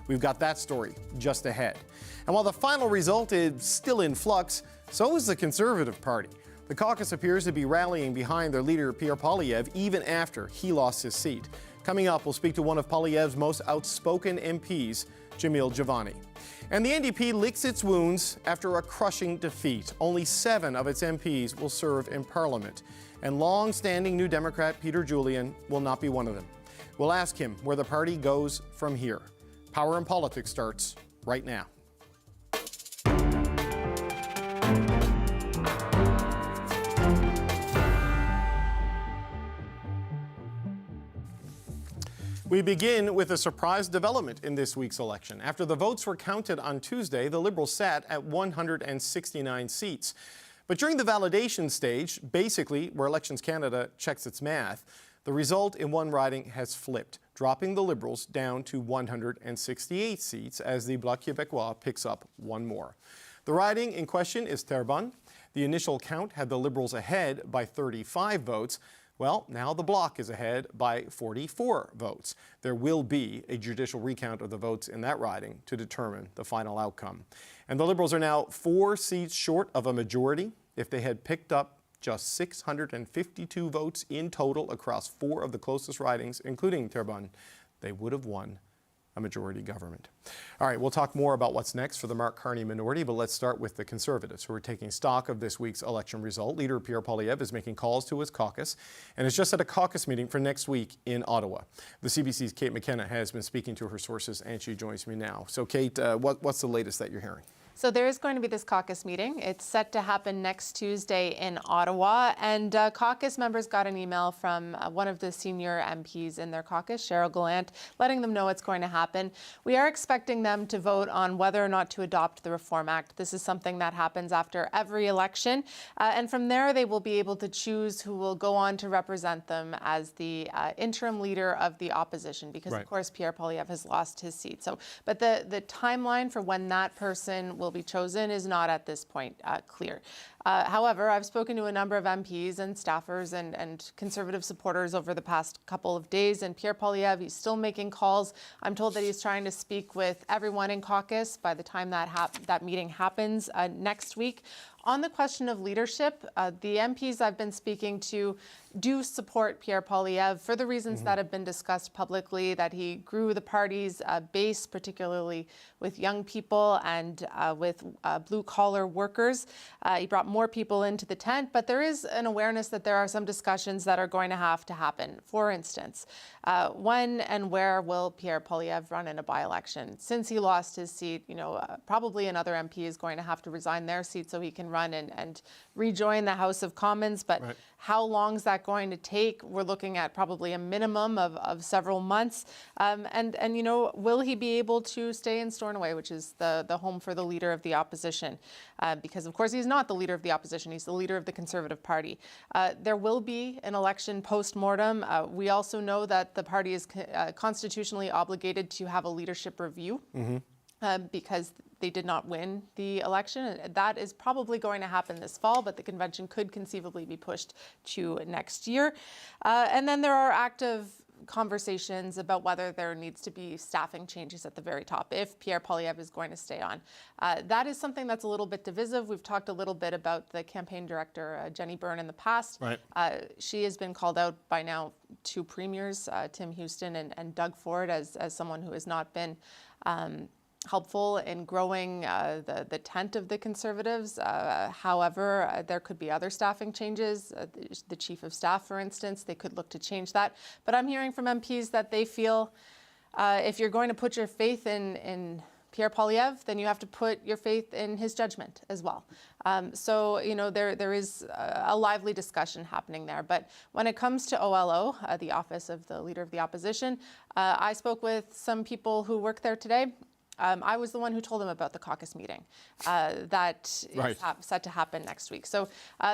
We've got that story just ahead. And while the final result is still in flux, so is the Conservative Party. The caucus appears to be rallying behind their leader, Pierre Poilievre, even after he lost his seat. Coming up, we'll speak to one of Poilievre's most outspoken MPs, Jamil Jivani. And the NDP licks its wounds after a crushing defeat. Only 7 of its MPs will serve in Parliament. And long-standing New Democrat Peter Julian will not be one of them. We'll ask him where the party goes from here. Power and Politics starts right now. We begin with a surprise development in this week's election. After the votes were counted on Tuesday, the Liberals sat at 169 seats. But during the validation stage, basically where Elections Canada checks its math, the result in one riding has flipped, dropping the Liberals down to 168 seats as the Bloc Québécois picks up one more. The riding in question is Terrebonne. The initial count had the Liberals ahead by 35 votes. Well, now the Bloc is ahead by 44 votes. There will be a judicial recount of the votes in that riding to determine the final outcome. And the Liberals are now 4 seats short of a majority. If they had picked up just 652 votes in total across 4 of the closest ridings, including Terrebonne, they would have won a majority government. All right, we'll talk more about what's next for the Mark Carney minority, but let's start with the Conservatives, who are taking stock of this week's election result. Leader Pierre Poilievre is making calls to his caucus and is just at a caucus meeting for next week in Ottawa. The CBC's Kate McKenna has been speaking to her sources, and she joins me now. So, Kate, what's the latest that you're hearing? So there is going to be this caucus meeting. It's set to happen next Tuesday in Ottawa. And caucus members got an email from one of the senior MPs in their caucus, Cheryl Gallant, letting them know it's going to happen. We are expecting them to vote on whether or not to adopt the Reform Act. This is something that happens after every election. And from there, they will be able to choose who will go on to represent them as the interim leader of the opposition, because, of course, Pierre Poilievre has lost his seat. So, but the timeline for when that person will be chosen is not at this point clear. However, I've spoken to a number of MPs and staffers and Conservative supporters over the past couple of days, and Pierre Poilievre, he's still making calls. I'm told that he's trying to speak with everyone in caucus by the time that meeting happens next week. On the question of leadership, the MPs I've been speaking to do support Pierre Poilievre for the reasons that have been discussed publicly, that he grew the party's base, particularly with young people and with blue-collar workers. He brought more people into the tent, but there is an awareness that there are some discussions that are going to have to happen. For instance, when and where will Pierre Poilievre run in a by-election? Since he lost his seat, probably another MP is going to have to resign their seat so he can run and rejoin the House of Commons. But how long is that going to take? We're looking at probably a minimum of several months. And will he be able to stay in Stornoway, which is the home for the leader of the opposition? Because, of course, he's not the leader of the opposition. He's the leader of the Conservative Party. There will be an election post-mortem. We also know that the party is constitutionally obligated to have a leadership review. Because they did not win the election. That is probably going to happen this fall, but the convention could conceivably be pushed to next year. And then there are active conversations about whether there needs to be staffing changes at the very top if Pierre Poilievre is going to stay on. That is something that's a little bit divisive. We've talked a little bit about the campaign director, Jenny Byrne, in the past. She has been called out by now 2 premiers, Tim Houston and Doug Ford, as someone who has not been helpful in growing the tent of the Conservatives. However, there could be other staffing changes. The Chief of Staff, for instance, they could look to change that. But I'm hearing from MPs that they feel if you're going to put your faith in Pierre Poilievre, then you have to put your faith in his judgment as well. So, there is a lively discussion happening there. But when it comes to OLO, the Office of the Leader of the Opposition, I spoke with some people who work there today. I was the one who told them about the caucus meeting that is set to happen next week. So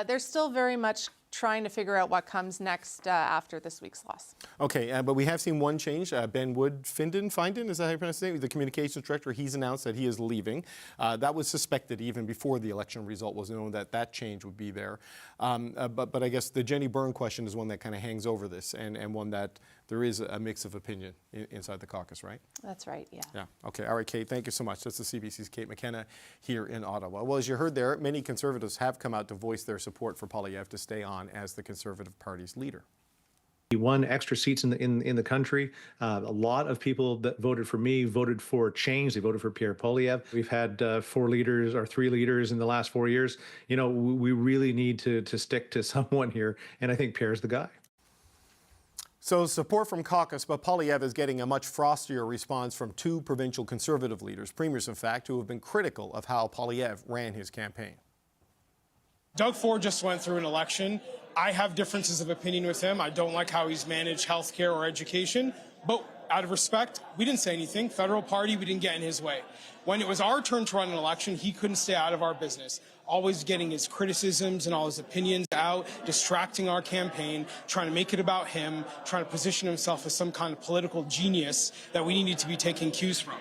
they're still very much trying to figure out what comes next after this week's loss. Okay, but we have seen one change. Ben Finden, is that how you pronounce his name? The communications director, he's announced that he is leaving. That was suspected even before the election result was known that change would be there. But I guess the Jenny Byrne question is one that kind of hangs over this and one that there is a mix of opinion inside the caucus, right? That's right, yeah. Yeah. Okay. All right, Kate, thank you so much. That's the CBC's Kate McKenna here in Ottawa. Well, as you heard there, many Conservatives have come out to voice their support for Poilievre to stay on as the Conservative Party's leader. He won extra seats in the country. A lot of people that voted for me voted for change. They voted for Pierre Poilievre. We've had 4 leaders or 3 leaders in the last 4 years. You know, we really need to stick to someone here, and I think Pierre's the guy. So support from caucus, but Poilievre is getting a much frostier response from 2 provincial Conservative leaders, premiers in fact, who have been critical of how Poilievre ran his campaign. Doug Ford just went through an election. I have differences of opinion with him. I don't like how he's managed healthcare or education, but out of respect, we didn't say anything. Federal party, we didn't get in his way. When it was our turn to run an election, he couldn't stay out of our business, always getting his criticisms and all his opinions out, distracting our campaign, trying to make it about him, trying to position himself as some kind of political genius that we needed to be taking cues from.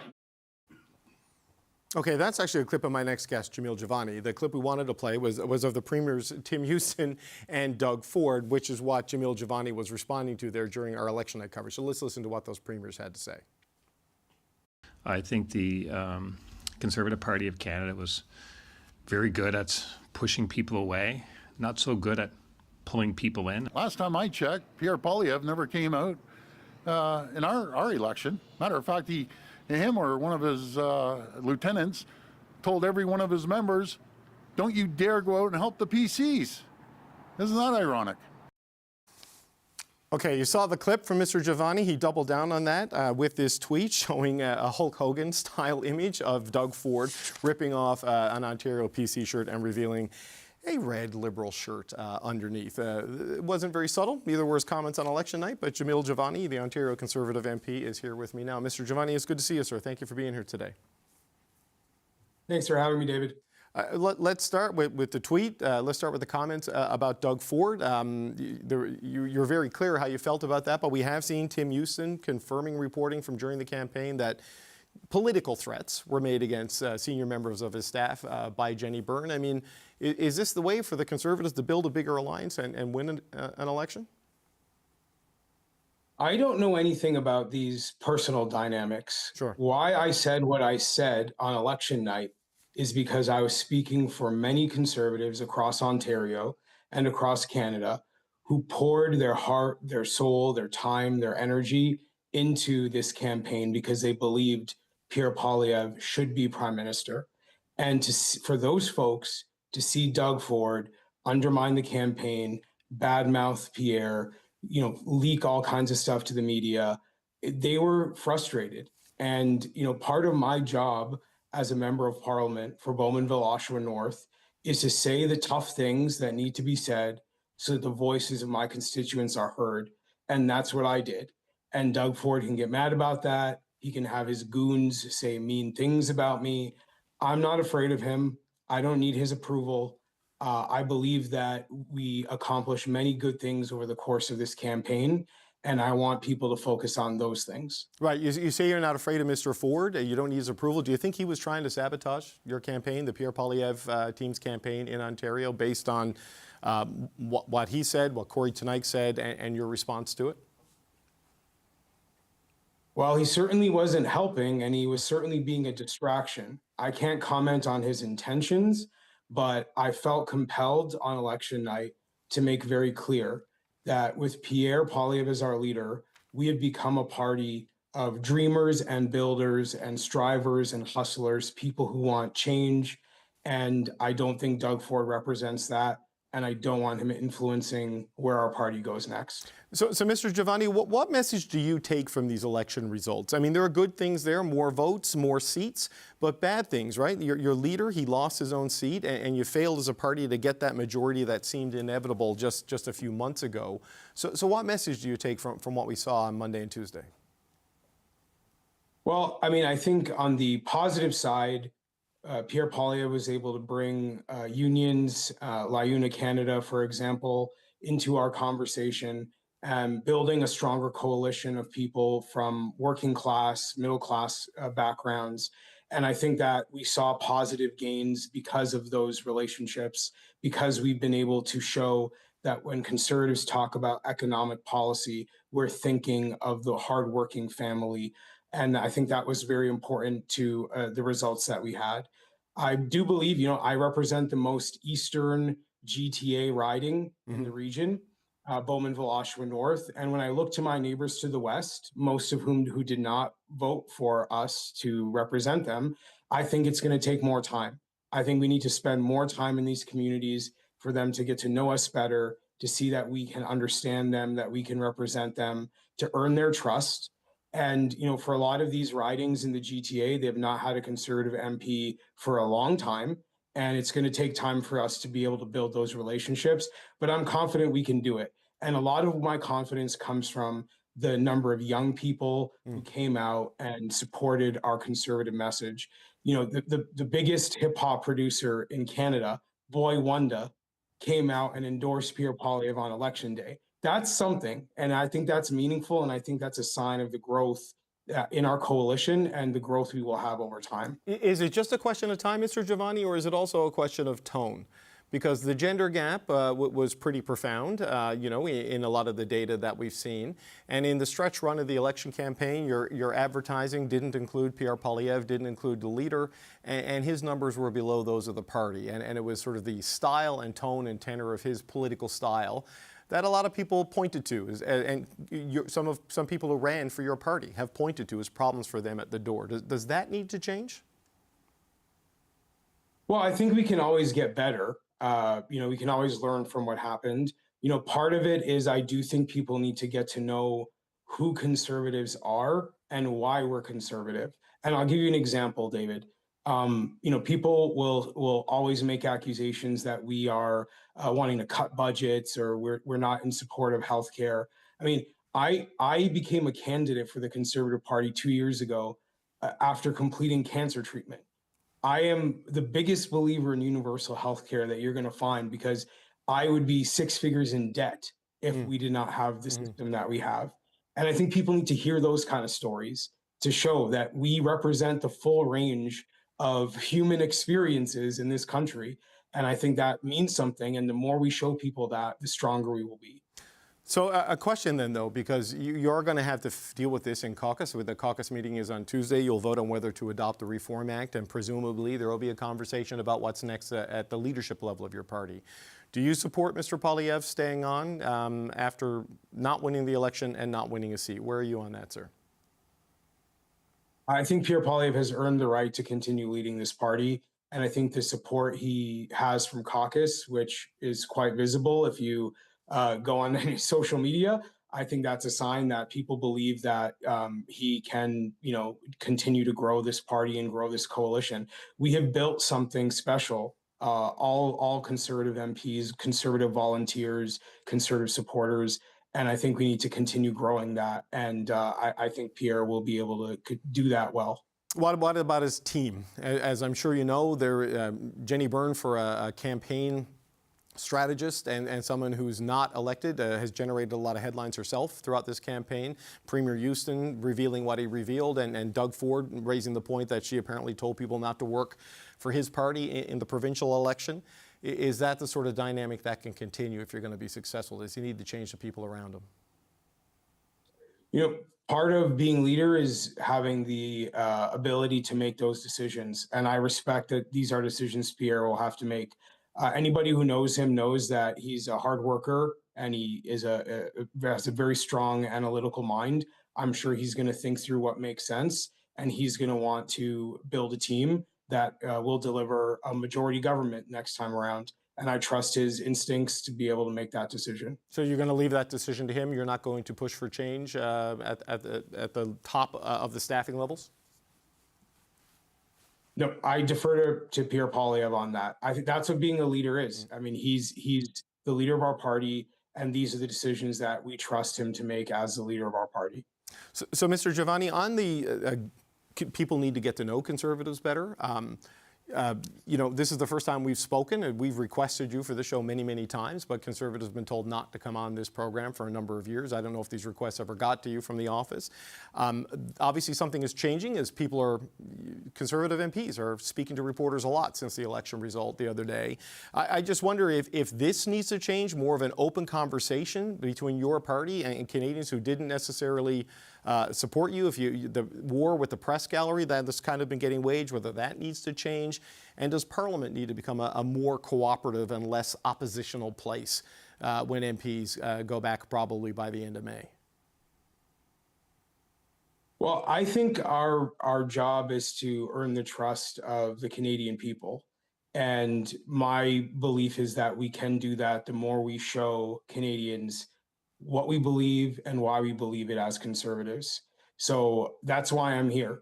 Okay, that's actually a clip of my next guest, Jamil Jivani. The clip we wanted to play was of the premiers Tim Houston and Doug Ford, which is what Jamil Jivani was responding to there during our election night coverage. So let's listen to what those premiers had to say. I think the Conservative Party of Canada was very good at pushing people away, not so good at pulling people in. Last time I checked, Pierre Poilievre never came out in our election. Matter of fact, him or one of his lieutenants told every one of his members, don't you dare go out and help the PCs. Isn't that ironic? Okay, you saw the clip from Mr. Jivani. He doubled down on that with this tweet showing a Hulk Hogan style image of Doug Ford ripping off an Ontario PC shirt and revealing a red Liberal shirt underneath. It wasn't very subtle. Neither were his comments on election night, but Jamil Jivani, the Ontario Conservative MP, is here with me now. Mr. Jivani, it's good to see you, sir. Thank you for being here today. Thanks for having me, David. Let's start with the tweet. Let's start with the comments about Doug Ford. You're very clear how you felt about that, but we have seen Tim Houston confirming reporting from during the campaign that political threats were made against senior members of his staff by Jenny Byrne. I mean, is this the way for the Conservatives to build a bigger alliance and win an election? I don't know anything about these personal dynamics. Sure. Why I said what I said on election night is because I was speaking for many Conservatives across Ontario and across Canada who poured their heart, their soul, their time, their energy into this campaign because they believed Pierre Poilievre should be Prime Minister. And for those folks to see Doug Ford undermine the campaign, badmouth Pierre, leak all kinds of stuff to the media, they were frustrated. And, part of my job as a member of Parliament for Bowmanville, Oshawa North, is to say the tough things that need to be said so that the voices of my constituents are heard. And that's what I did. And Doug Ford can get mad about that. He can have his goons say mean things about me. I'm not afraid of him. I don't need his approval. I believe that we accomplished many good things over the course of this campaign, and I want people to focus on those things. Right. You say you're not afraid of Mr. Ford. You don't need his approval. Do you think he was trying to sabotage your campaign, the Pierre Poilievre team's campaign in Ontario, based on what he said, what Corey Tonight said, and your response to it? Well, he certainly wasn't helping, and he was certainly being a distraction. I can't comment on his intentions, but I felt compelled on election night to make very clear that with Pierre Poilievre as our leader, we have become a party of dreamers and builders and strivers and hustlers, people who want change. And I don't think Doug Ford represents that. And I don't want him influencing where our party goes next. So Mr. Jivani, what message do you take from these election results? I mean, there are good things there, more votes, more seats, but bad things, right? Your leader, he lost his own seat, and you failed as a party to get that majority that seemed inevitable just a few months ago. So what message do you take from what we saw on Monday and Tuesday? Well, I mean, I think on the positive side, Pierre Poilievre was able to bring unions, LiUNA Canada, for example, into our conversation, building a stronger coalition of people from working class, middle class backgrounds. And I think that we saw positive gains because of those relationships, because we've been able to show that when Conservatives talk about economic policy, we're thinking of the hardworking family. And I think that was very important to the results that we had. I do believe, I represent the most eastern GTA riding in the region, Bowmanville, Oshawa North. And when I look to my neighbors to the west, most of whom who did not vote for us to represent them, I think it's going to take more time. I think we need to spend more time in these communities for them to get to know us better, to see that we can understand them, that we can represent them, to earn their trust. And, for a lot of these ridings in the GTA, they have not had a Conservative MP for a long time. And it's going to take time for us to be able to build those relationships. But I'm confident we can do it. And a lot of my confidence comes from the number of young people who came out and supported our Conservative message. The biggest hip hop producer in Canada, Boy Wonder, came out and endorsed Pierre Poilievre on election day. That's something. And I think that's meaningful. And I think that's a sign of the growth in our coalition and the growth we will have over time. Is it just a question of time, Mr. Jivani, or is it also a question of tone? Because the gender gap was pretty profound, in a lot of the data that we've seen. And in the stretch run of the election campaign, your advertising didn't include Pierre Poilievre, didn't include the leader, and his numbers were below those of the party. And it was sort of the style and tone and tenor of his political style that a lot of people pointed to, and some people who ran for your party have pointed to as problems for them at the door. Does that need to change? Well, I think we can always get better. We can always learn from what happened. Part of it is I do think people need to get to know who Conservatives are and why we're conservative. And I'll give you an example, David. People will always make accusations that we are wanting to cut budgets or we're not in support of healthcare. I mean, I became a candidate for the Conservative Party 2 years ago after completing cancer treatment. I am the biggest believer in universal healthcare that you're going to find, because I would be 6 figures in debt if we did not have the system that we have. And I think people need to hear those kind of stories to show that we represent the full range of human experiences in this country. And I think that means something. And the more we show people that, the stronger we will be. So a question then, though, because you're going to have to deal with this in caucus. The caucus meeting is on Tuesday. You'll vote on whether to adopt the Reform Act, and presumably there will be a conversation about what's next at the leadership level of your party. Do you support Mr. Poilievre staying on after not winning the election and not winning a seat? Where are you on that, sir? I think Pierre Poilievre has earned the right to continue leading this party. And I think the support he has from Caucus, which is quite visible if you go on any social media, I think that's a sign that people believe that he can, continue to grow this party and grow this coalition. We have built something special. All Conservative MPs, Conservative volunteers, Conservative supporters, and I think we need to continue growing that. And I think Pierre will be able to do that well. What about his team? As I'm sure you know, Jenny Byrne, for a campaign strategist and someone who's not elected, has generated a lot of headlines herself throughout this campaign. Premier Houston revealing what he revealed, and Doug Ford raising the point that she apparently told people not to work for his party in the provincial election. Is that the sort of dynamic that can continue if you're going to be successful? Does he need to change the people around him? Part of being leader is having the ability to make those decisions. And I respect that these are decisions Pierre will have to make. Anybody who knows him knows that he's a hard worker and he is has a very strong analytical mind. I'm sure he's going to think through what makes sense, and he's going to want to build a team that will deliver a majority government next time around. And I trust his instincts to be able to make that decision. So you're going to leave that decision to him? You're not going to push for change at the top of the staffing levels? No, I defer to Pierre Poilievre on that. I think that's what being a leader is. I mean, he's the leader of our party, and these are the decisions that we trust him to make as the leader of our party. So Mr. Jivani, on the people need to get to know Conservatives better. This is the first time we've spoken, and we've requested you for the show many, many times, but Conservatives have been told not to come on this program for a number of years. I don't know if these requests ever got to you from the office. Obviously, something is changing as people are Conservative MPs are speaking to reporters a lot since the election result the other day. I just wonder if this needs to change, more of an open conversation between your party and Canadians who didn't necessarily support you, the war with the press gallery that has kind of been getting waged, whether that needs to change, and does Parliament need to become a more cooperative and less oppositional place when MPs go back probably by the end of May? Well, I think our job is to earn the trust of the Canadian people. And my belief is that we can do that the more we show Canadians what we believe and why we believe it as Conservatives. So that's why I'm here,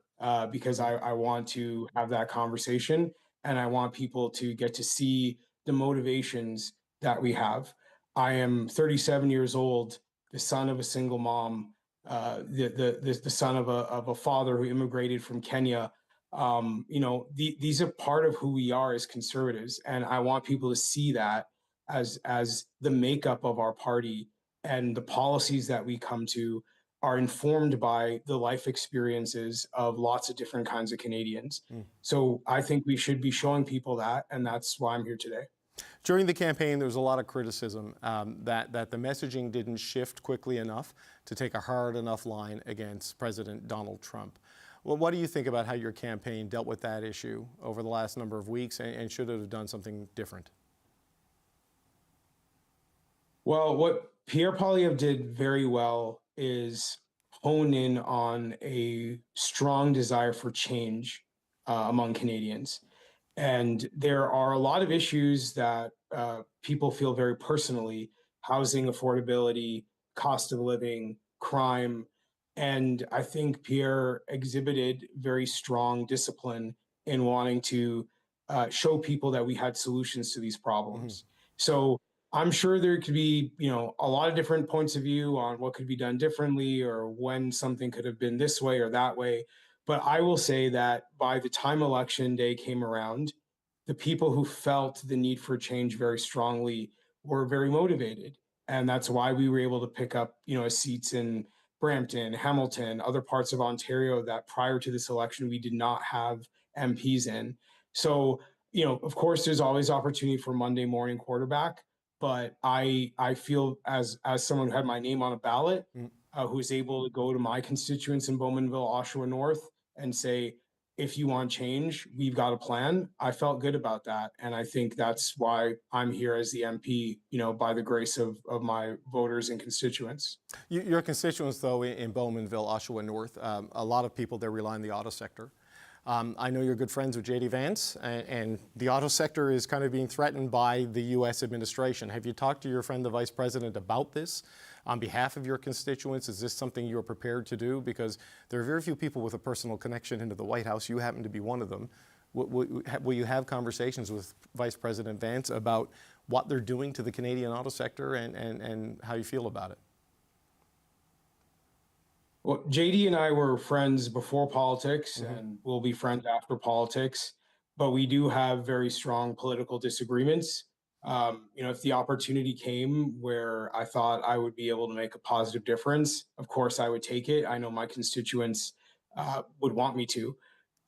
because I want to have that conversation, and I want people to get to see the motivations that we have. I am 37 years old, the son of a single mom, the son of a father who immigrated from Kenya. These are part of who we are as Conservatives, and I want people to see that as the makeup of our party, and the policies that we come to are informed by the life experiences of lots of different kinds of Canadians. So I think we should be showing people that, and that's why I'm here today. During the campaign, there was a lot of criticism that the messaging didn't shift quickly enough to take a hard enough line against President Donald Trump. Well, what do you think about how your campaign dealt with that issue over the last number of weeks, and should it have done something different? Well, what Pierre Poilievre did very well is hone in on a strong desire for change among Canadians. And there are a lot of issues that people feel very personally: housing affordability, cost of living, crime. And I think Pierre exhibited very strong discipline in wanting to show people that we had solutions to these problems. So I'm sure there could be, a lot of different points of view on what could be done differently, or when something could have been this way or that way. But I will say that by the time election day came around, the people who felt the need for change very strongly were very motivated. And that's why we were able to pick up, seats in Brampton, Hamilton, other parts of Ontario that prior to this election, we did not have MPs in. So, of course, there's always opportunity for Monday morning quarterback. But I feel as someone who had my name on a ballot, who was able to go to my constituents in Bowmanville, Oshawa North, and say, if you want change, we've got a plan. I felt good about that. And I think that's why I'm here as the MP, by the grace of my voters and constituents. Your constituents, though, in Bowmanville, Oshawa North, a lot of people there rely on the auto sector. I know you're good friends with J.D. Vance, and the auto sector is kind of being threatened by the U.S. administration. Have you talked to your friend, the Vice President, about this on behalf of your constituents? Is this something you're prepared to do? Because there are very few people with a personal connection into the White House. You happen to be one of them. Will you have conversations with Vice President Vance about what they're doing to the Canadian auto sector and how you feel about it? Well, JD and I were friends before politics, and we'll be friends after politics, but we do have very strong political disagreements. If the opportunity came where I thought I would be able to make a positive difference, of course I would take it. I know my constituents would want me to,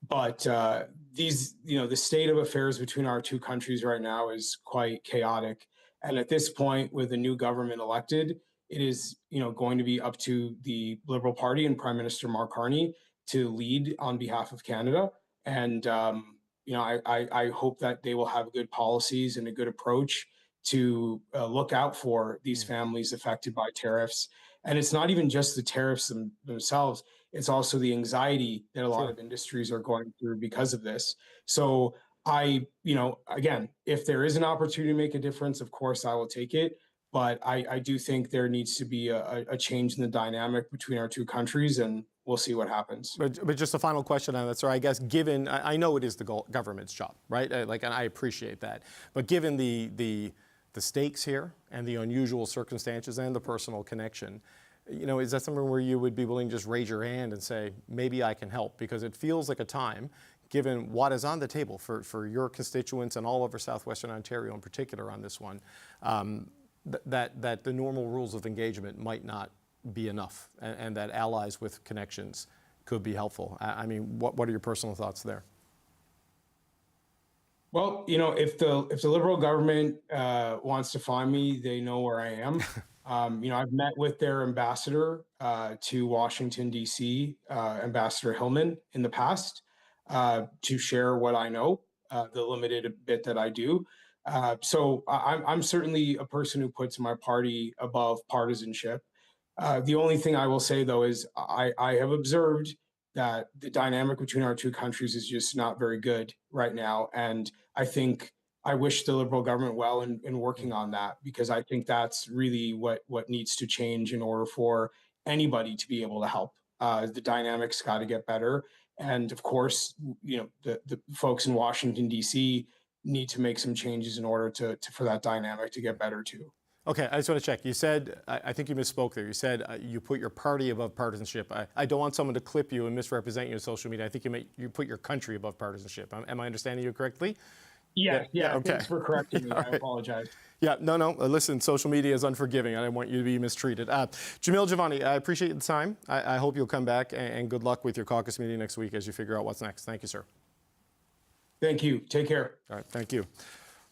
but the state of affairs between our two countries right now is quite chaotic. And at this point, with a new government elected, it is, going to be up to the Liberal Party and Prime Minister Mark Carney to lead on behalf of Canada. And, I hope that they will have good policies and a good approach to look out for these families affected by tariffs. And it's not even just the tariffs themselves. It's also the anxiety that a lot of industries are going through because of this. So again, if there is an opportunity to make a difference, of course, I will take it. But I do think there needs to be a change in the dynamic between our two countries, and we'll see what happens. But just a final question on that, sir. I guess given, I know it is the government's job, right? And I appreciate that. But given the stakes here and the unusual circumstances and the personal connection, is that something where you would be willing to just raise your hand and say, maybe I can help? Because it feels like a time, given what is on the table for your constituents and all over southwestern Ontario in particular on this one, that the normal rules of engagement might not be enough, and that allies with connections could be helpful. I mean, what are your personal thoughts there? Well, if the Liberal government wants to find me, they know where I am. I've met with their ambassador to Washington, D.C., Ambassador Hillman, in the past to share what I know, the limited bit that I do. So I'm certainly a person who puts my party above partisanship. The only thing I will say, though, is I have observed that the dynamic between our two countries is just not very good right now. And I wish the Liberal government well in working on that, because I think that's really what needs to change in order for anybody to be able to help. The dynamics got to get better. And of course, the folks in Washington, D.C. need to make some changes in order for that dynamic to get better too. Okay, I just want to check. You said, I think you misspoke there. You said you put your party above partisanship. I don't want someone to clip you and misrepresent you on social media. I think you put your country above partisanship. Am I understanding you correctly? Yeah. Okay. Thanks for correcting me. I apologize. Yeah, no. Listen, social media is unforgiving. I don't want you to be mistreated. Jamil Jivani, I appreciate the time. I hope you'll come back, and good luck with your caucus meeting next week as you figure out what's next. Thank you, sir. Thank you. Take care. All right, thank you.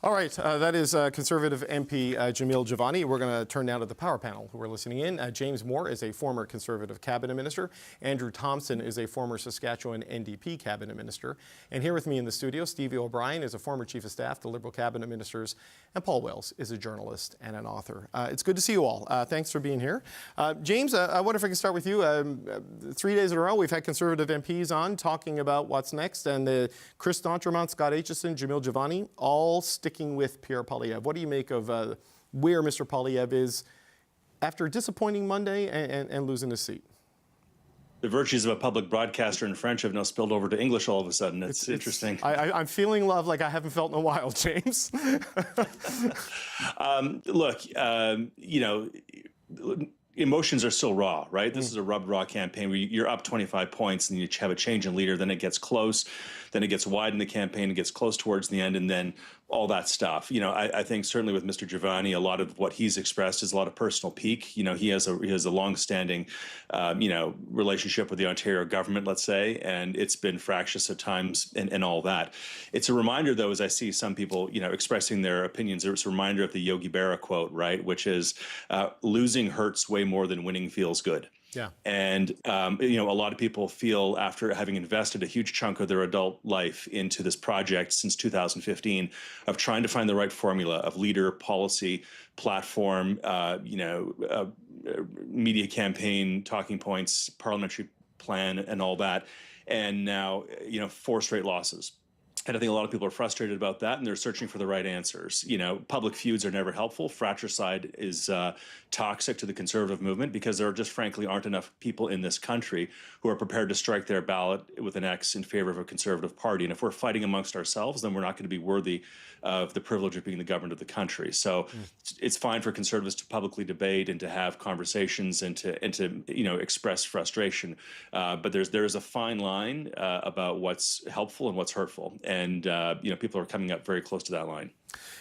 All right, that is Conservative MP Jamil Jivani. We're going to turn now to the power panel who are listening in. James Moore is a former Conservative cabinet minister. Andrew Thompson is a former Saskatchewan NDP cabinet minister. And here with me in the studio, Stevie O'Brien is a former chief of staff to Liberal cabinet ministers. And Paul Wells is a journalist and an author. It's good to see you all. Thanks for being here. James, I wonder if I can start with you. 3 days in a row, we've had Conservative MPs on talking about what's next. And Chris D'Entremont, Scott Aitchison, Jamil Jivani, all sticking with Pierre Poilievre. What do you make of where Mr. Poilievre is after a disappointing Monday and losing his seat? The virtues of a public broadcaster in French have now spilled over to English all of a sudden. It's interesting. I'm feeling love like I haven't felt in a while, James. Look, emotions are still raw, right? This is a rubbed raw campaign where you're up 25 points and you have a change in leader, then it gets close, then it gets wide in the campaign, it gets close towards the end, and then all that stuff. I think certainly with Mr. Jivani, a lot of what he's expressed is a lot of personal pique. He has a long-standing, relationship with the Ontario government, let's say, and it's been fractious at times and all that. It's a reminder, though, as I see some people, expressing their opinions, it's a reminder of the Yogi Berra quote, right, which is losing hurts way more than winning feels good. Yeah. And, a lot of people feel, after having invested a huge chunk of their adult life into this project since 2015, of trying to find the right formula of leader, policy, platform, media campaign, talking points, parliamentary plan, and all that. And now, 4 straight losses. And I think a lot of people are frustrated about that, and they're searching for the right answers. Public feuds are never helpful. Fratricide is toxic to the Conservative movement, because there just frankly aren't enough people in this country who are prepared to strike their ballot with an X in favor of a Conservative party. And if we're fighting amongst ourselves, then we're not going to be worthy of the privilege of being the government of the country. So it's fine for Conservatives to publicly debate and to have conversations and to express frustration. But there is a fine line about what's helpful and what's hurtful. And people are coming up very close to that line.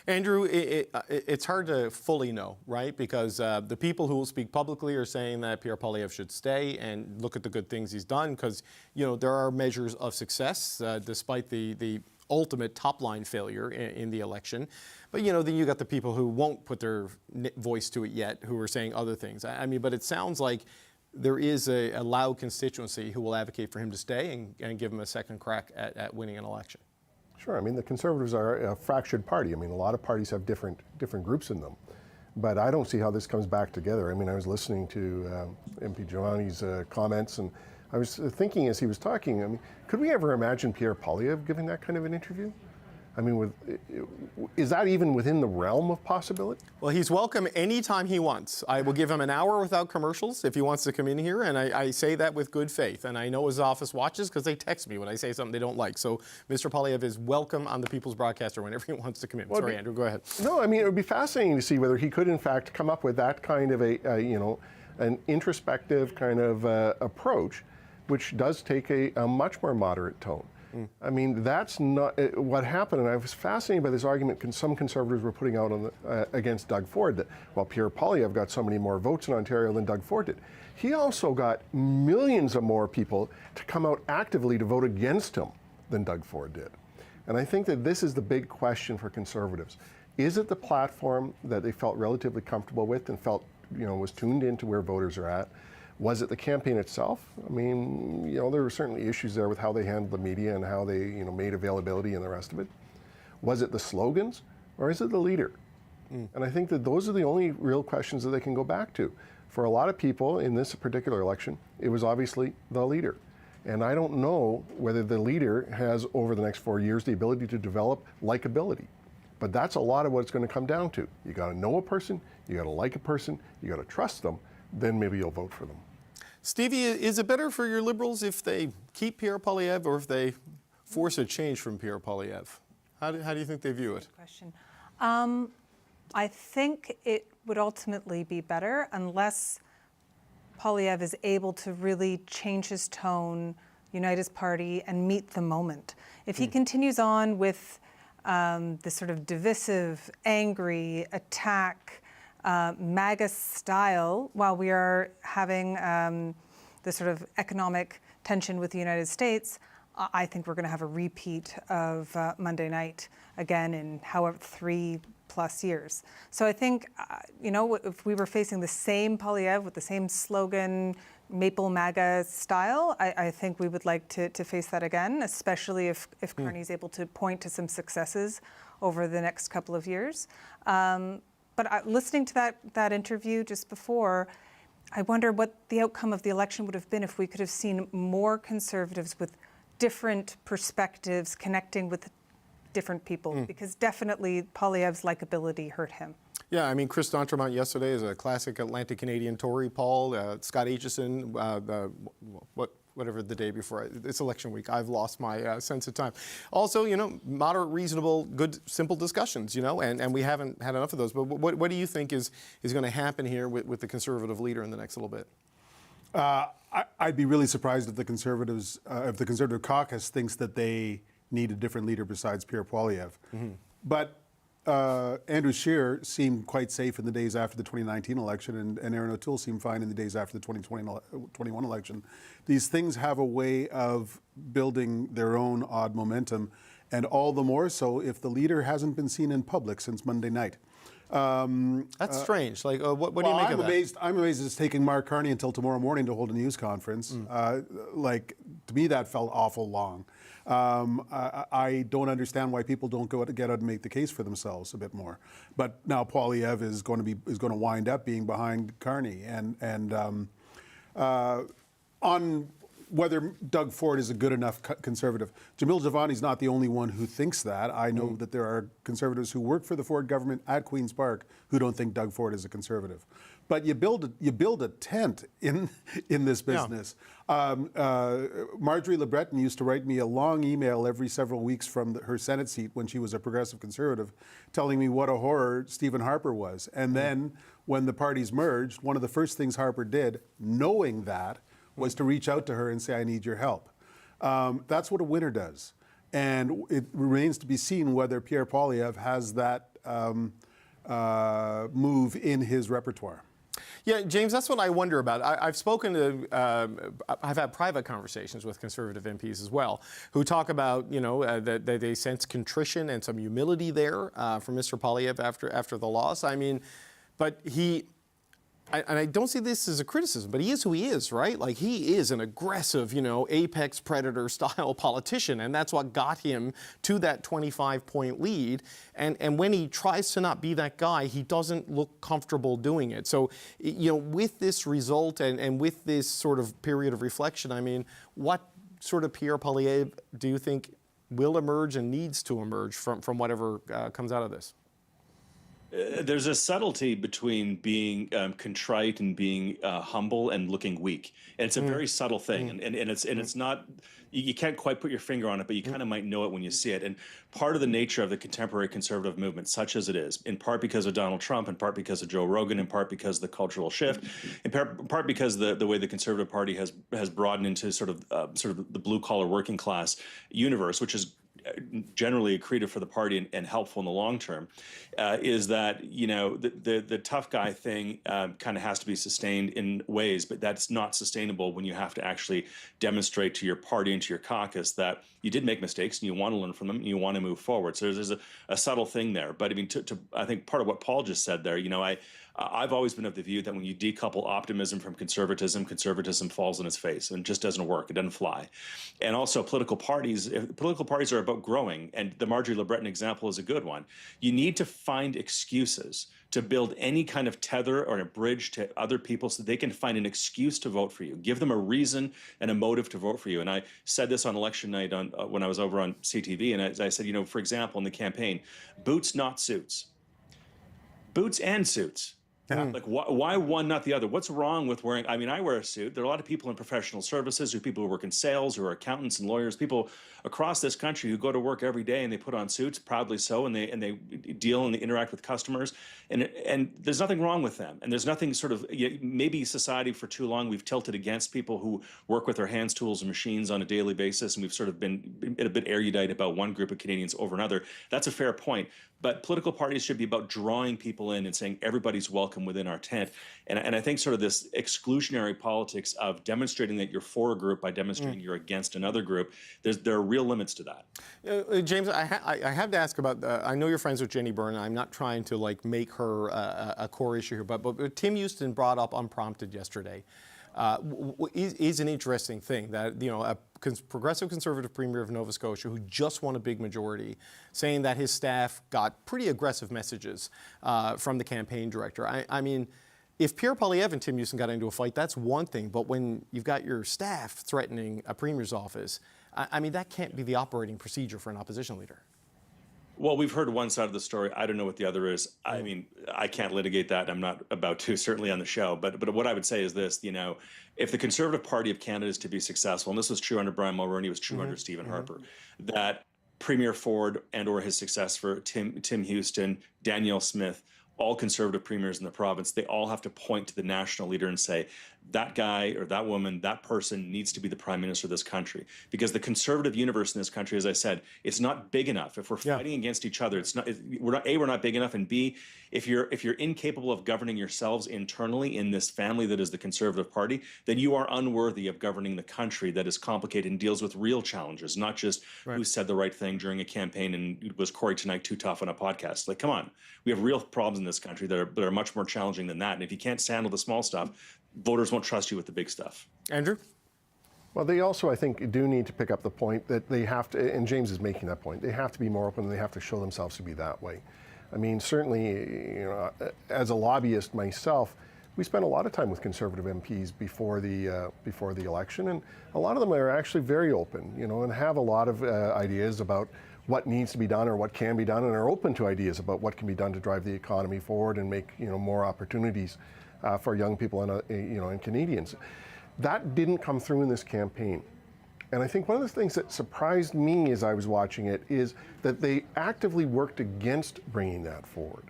Andrew, it's hard to fully know, right? Because the people who will speak publicly are saying that Pierre Poilievre should stay and look at the good things he's done, because there are measures of success despite the ultimate top-line failure in the election. But then you got the people who won't put their voice to it yet, who are saying other things. But it sounds like there is a loud constituency who will advocate for him to stay and give him a second crack at winning an election. Sure. The Conservatives are a fractured party. A lot of parties have different groups in them. But I don't see how this comes back together. I was listening to MP Jivani's comments, and I was thinking as he was talking, could we ever imagine Pierre Poilievre giving that kind of an interview? Is that even within the realm of possibility? Well, he's welcome anytime he wants. I will give him an hour without commercials if he wants to come in here, and I say that with good faith. And I know his office watches, because they text me when I say something they don't like. So Mr. Poilievre is welcome on the People's Broadcaster whenever he wants to come in. Sorry, Andrew, go ahead. No, it would be fascinating to see whether he could, in fact, come up with that kind of an introspective kind of approach, which does take a much more moderate tone. I mean, that's not what happened. And I was fascinated by this argument some Conservatives were putting out on against Doug Ford, that, well, Pierre Poilievre got so many more votes in Ontario than Doug Ford did. He also got millions of more people to come out actively to vote against him than Doug Ford did. And I think that this is the big question for Conservatives. Is it the platform that they felt relatively comfortable with and felt, was tuned into where voters are at? Was it the campaign itself? I mean, there were certainly issues there with how they handled the media and how they, made availability and the rest of it. Was it the slogans, or is it the leader? And I think that those are the only real questions that they can go back to. For a lot of people in this particular election, it was obviously the leader. And I don't know whether the leader has, over the next 4 years, the ability to develop likability. But that's a lot of what it's going to come down to. You got to know a person, you got to like a person, you got to trust them, then maybe you'll vote for them. Stevie, is it better for your Liberals if they keep Pierre Poilievre or if they force a change from Pierre Poilievre? How do you think they view it? Question. I think it would ultimately be better unless Poilievre is able to really change his tone, unite his party, and meet the moment. If he continues on with this sort of divisive, angry attack, MAGA style, while we are having this sort of economic tension with the United States, I think we're going to have a repeat of Monday night again in however 3+ years. So I think, if we were facing the same Poilievre with the same slogan, Maple MAGA style, I think we would like to face that again, especially if Carney is able to point to some successes over the next couple of years. But listening to that interview just before, I wonder what the outcome of the election would have been if we could have seen more Conservatives with different perspectives connecting with different people, because definitely Poilievre's likability hurt him. Yeah, I mean, Chris D'Entremont yesterday is a classic Atlantic Canadian Tory, Paul. Scott Aitchison, whatever the day before, it's election week. I've lost my sense of time. Also, moderate, reasonable, good, simple discussions, and we haven't had enough of those. But what do you think is going to happen here with the Conservative leader in the next little bit? I'd be really surprised if the Conservatives, if the Conservative Caucus thinks that they need a different leader besides Pierre Poilievre. But Andrew Scheer seemed quite safe in the days after the 2019 election, and Aaron O'Toole seemed fine in the days after the 2021 election. These things have a way of building their own odd momentum, and all the more so if the leader hasn't been seen in public since Monday night. That's strange. Like, what do you make of that? I'm amazed it's taking Mark Carney until tomorrow morning to hold a news conference. To me, that felt awful long. I don't understand why people don't get out and make the case for themselves a bit more. But now Poilievre is going to wind up being behind Carney, and on whether Doug Ford is a good enough Conservative. Jamil Jivani is not the only one who thinks that. I know that there are Conservatives who work for the Ford government at Queen's Park who don't think Doug Ford is a Conservative. But you build a tent in this business. Yeah. Marjorie Le Breton used to write me a long email every several weeks from her Senate seat when she was a Progressive Conservative, telling me what a horror Stephen Harper was. And then when the parties merged, one of the first things Harper did, knowing that, was to reach out to her and say, I need your help. That's what a winner does. And it remains to be seen whether Pierre Poilievre has that move in his repertoire. Yeah, James, that's what I wonder about. I've spoken to, I've had private conversations with Conservative MPs as well, who talk about, that they sense contrition and some humility there from Mr. Poilievre after the loss. I mean, but and I don't see this as a criticism, but he is who he is, right? Like, he is an aggressive, apex predator style politician, and that's what got him to that 25-point lead. And when he tries to not be that guy, he doesn't look comfortable doing it. So, with this result and with this sort of period of reflection, I mean, what sort of Pierre Poilievre do you think will emerge and needs to emerge from whatever comes out of this? There's a subtlety between being contrite and being humble and looking weak, and it's a very subtle thing, and it's not, you can't quite put your finger on it, but you kind of might know it when you see it. And part of the nature of the contemporary conservative movement, such as it is, in part because of Donald Trump, in part because of Joe Rogan, in part because of the cultural shift, in part because the way the Conservative Party has broadened into sort of the blue collar working class universe, which is generally accretive for the party and helpful in the long term, is that, you know, the tough guy thing kind of has to be sustained in ways, but that's not sustainable when you have to actually demonstrate to your party and to your caucus that you did make mistakes and you want to learn from them and you want to move forward. So there's a subtle thing there. But I mean, I think part of what Paul just said there, you know, I've always been of the view that when you decouple optimism from conservatism, conservatism falls on its face and just doesn't work. It doesn't fly. And also political parties are about growing, and the Marjorie Le Breton example is a good one. You need to find excuses to build any kind of tether or a bridge to other people so they can find an excuse to vote for you. Give them a reason and a motive to vote for you. And I said this on election night when I was over on CTV, and I said, you know, for example, in the campaign, boots, not suits. Boots and suits. Like, why one, not the other? What's wrong with wearing? I mean, I wear a suit. There are a lot of people in professional services, people who work in sales, who are accountants and lawyers, people across this country who go to work every day and they put on suits, proudly so, and they deal and they interact with customers, and there's nothing wrong with them. And there's nothing sort of, maybe society for too long we've tilted against people who work with their hands, tools, and machines on a daily basis, and we've sort of been a bit erudite about one group of Canadians over another. That's a fair point. But political parties should be about drawing people in and saying everybody's welcome within our tent. And I think sort of this exclusionary politics of demonstrating that you're for a group by demonstrating you're against another group, there are real limits to that. James, I have to ask about, I know you're friends with Jenny Byrne. I'm not trying to like make her a core issue here, but Tim Houston brought up unprompted yesterday. Is an interesting thing that, you know, a progressive conservative premier of Nova Scotia who just won a big majority, saying that his staff got pretty aggressive messages from the campaign director. I mean, if Pierre Poilievre and Tim Houston got into a fight, that's one thing. But when you've got your staff threatening a premier's office, I mean, that can't be the operating procedure for an opposition leader. Well, we've heard one side of the story. I don't know what the other is. I mean, I can't litigate that. I'm not about to, certainly on the show. But what I would say is this, you know, if the Conservative Party of Canada is to be successful, and this was true under Brian Mulroney, it was true under Stephen Harper, that Premier Ford and or his successor, Tim Houston, Danielle Smith, all Conservative premiers in the province, they all have to point to the national leader and say, that guy or that woman, that person needs to be the prime minister of this country. Because the conservative universe in this country, as I said, it's not big enough. If we're fighting against each other, we're not big enough, and B, if you're incapable of governing yourselves internally in this family that is the Conservative Party, then you are unworthy of governing the country that is complicated and deals with real challenges, not just who said the right thing during a campaign and was Corey tonight too tough on a podcast. Like, come on, we have real problems in this country that are much more challenging than that. And if you can't handle the small stuff, voters won't trust you with the big stuff. Andrew? Well, they also, I think, do need to pick up the point that they have to, and James is making that point, they have to be more open and they have to show themselves to be that way. I mean, certainly, you know, as a lobbyist myself, we spent a lot of time with Conservative MPs before the election, and a lot of them are actually very open, you know, and have a lot of ideas about what needs to be done or what can be done, and are open to ideas about what can be done to drive the economy forward and make, you know, more opportunities for young people and you know, and Canadians. That didn't come through in this campaign. And I think one of the things that surprised me as I was watching it is that they actively worked against bringing that forward.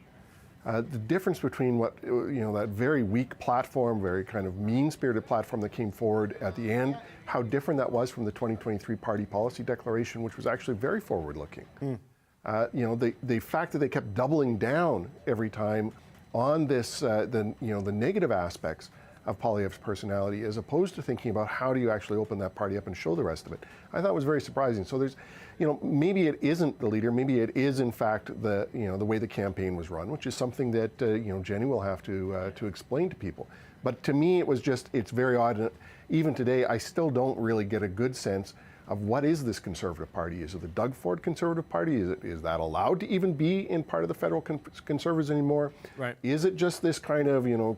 The difference between what, you know, that very weak platform, very kind of mean-spirited platform that came forward at the end, how different that was from the 2023 party policy declaration, which was actually very forward-looking. You know, the fact that they kept doubling down every time on this, you know, the negative aspects of Poilievre's personality, as opposed to thinking about how do you actually open that party up and show the rest of it, I thought was very surprising. So there's, you know, maybe it isn't the leader, maybe it is in fact the, you know, the way the campaign was run, which is something that you know, Jenny will have to explain to people. But to me, it was just, it's very odd. And even today, I still don't really get a good sense of what is this Conservative Party. Is it the Doug Ford Conservative Party? Is that allowed to even be in part of the federal Conservatives anymore? Right. Is it just this kind of, you know,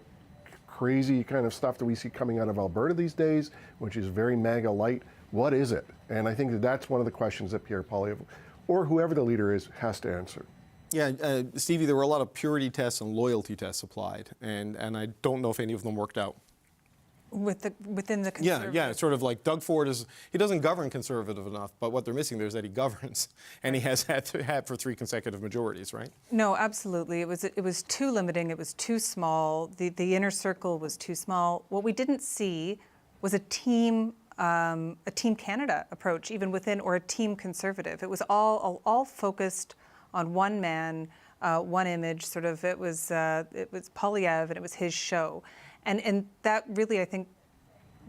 crazy kind of stuff that we see coming out of Alberta these days, which is very MAGA light? What is it? And I think that that's one of the questions that Pierre Poilievre, or whoever the leader is, has to answer. Yeah, Stevie, there were a lot of purity tests and loyalty tests applied, and I don't know if any of them worked out. Within the Conservative. Yeah, it's sort of like Doug Ford he doesn't govern Conservative enough, but what they're missing there is that he governs, and he has had to have for 3 consecutive majorities, right? No, absolutely. It was too limiting. It was too small. The inner circle was too small. What we didn't see was a team Canada approach, even within, or a team Conservative. It was all focused on one man, one image. Sort of. It was Poilievre, and it was his show. And that really, I think,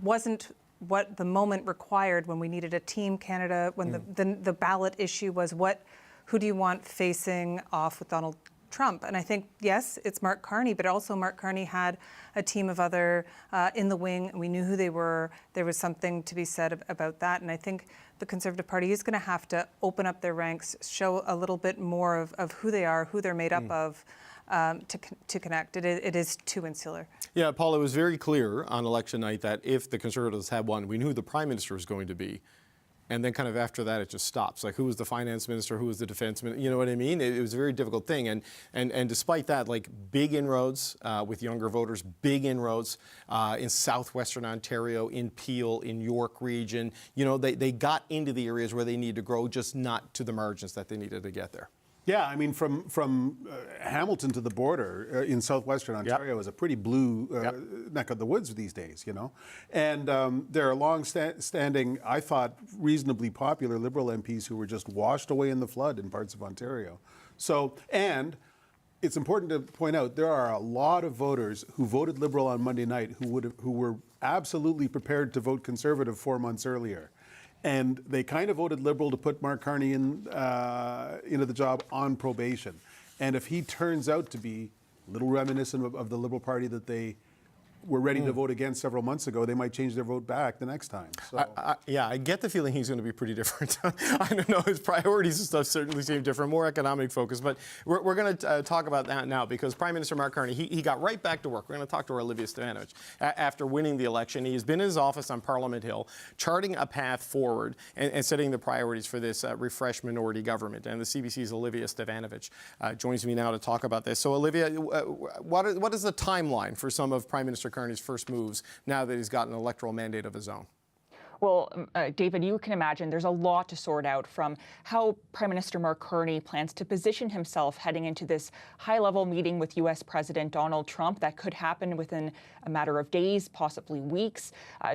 wasn't what the moment required when we needed a team Canada, when the ballot issue was who do you want facing off with Donald Trump? And I think, yes, it's Mark Carney, but also Mark Carney had a team of other in the wing. We knew who they were. There was something to be said about that. And I think the Conservative Party is going to have to open up their ranks, show a little bit more of who they are, who they're made up of, to connect. It is too insular. Yeah, Paul, it was very clear on election night that if the Conservatives had won, we knew who the Prime Minister was going to be. And then kind of after that, it just stops. Like, who was the finance minister? Who was the defense minister? You know what I mean? It was a very difficult thing. And despite that, like, big inroads with younger voters, big inroads in southwestern Ontario, in Peel, in York region. You know, they got into the areas where they need to grow, just not to the margins that they needed to get there. Yeah, I mean, from Hamilton to the border in southwestern Ontario is a pretty blue neck of the woods these days, you know. And there are long-standing, I thought, reasonably popular Liberal MPs who were just washed away in the flood in parts of Ontario. So, and it's important to point out there are a lot of voters who voted Liberal on Monday night who were absolutely prepared to vote Conservative 4 months earlier. And they kind of voted Liberal to put Mark Carney into the job on probation. And if he turns out to be a little reminiscent of the Liberal Party that they were ready to vote against several months ago, they might change their vote back the next time. So. I get the feeling he's going to be pretty different. I don't know, his priorities and stuff certainly seem different, more economic focus. But we're going to talk about that now, because Prime Minister Mark Carney, he got right back to work. We're going to talk to Olivia Stevanovich. After winning the election, he has been in his office on Parliament Hill, charting a path forward and setting the priorities for this refreshed minority government. And the CBC's Olivia Stevanovich joins me now to talk about this. So, Olivia, what is the timeline for some of Prime Minister Carney's first moves now that he's got an electoral mandate of his own? Well, David, you can imagine there's a lot to sort out, from how Prime Minister Mark Carney plans to position himself heading into this high-level meeting with U.S. President Donald Trump that could happen within a matter of days, possibly weeks,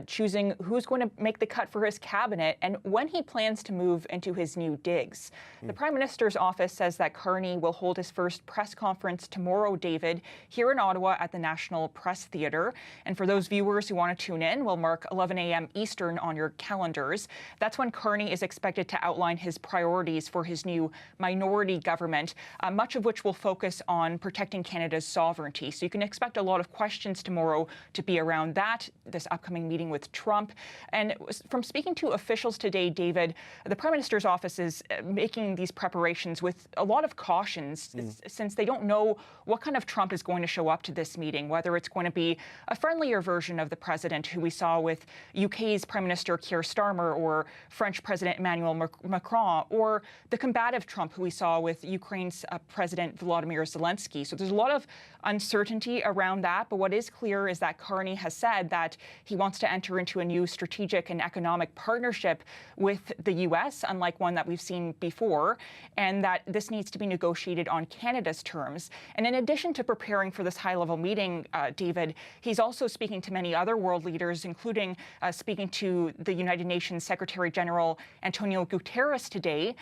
choosing who's going to make the cut for his cabinet and when he plans to move into his new digs. The Prime Minister's office says that Carney will hold his first press conference tomorrow, David, here in Ottawa at the National Press Theatre. And for those viewers who want to tune in, we'll mark 11 a.m. Eastern on your calendars. That's when Carney is expected to outline his priorities for his new minority government, much of which will focus on protecting Canada's sovereignty. So you can expect a lot of questions tomorrow to be around that, this upcoming meeting with Trump. And from speaking to officials today, David, the Prime Minister's office is making these preparations with a lot of cautions, since they don't know what kind of Trump is going to show up to this meeting, whether it's going to be a friendlier version of the president who we saw with UK's Prime Minister Keir Starmer, or French President Emmanuel Macron, or the combative Trump who we saw with Ukraine's President Volodymyr Zelensky. So there's a lot of uncertainty around that. But what is clear is that Carney has said that he wants to enter into a new strategic and economic partnership with the U.S., unlike one that we've seen before, and that this needs to be negotiated on Canada's terms. And in addition to preparing for this high-level meeting, David, he's also speaking to many other world leaders, including speaking to the United Nations Secretary General Antonio Guterres today.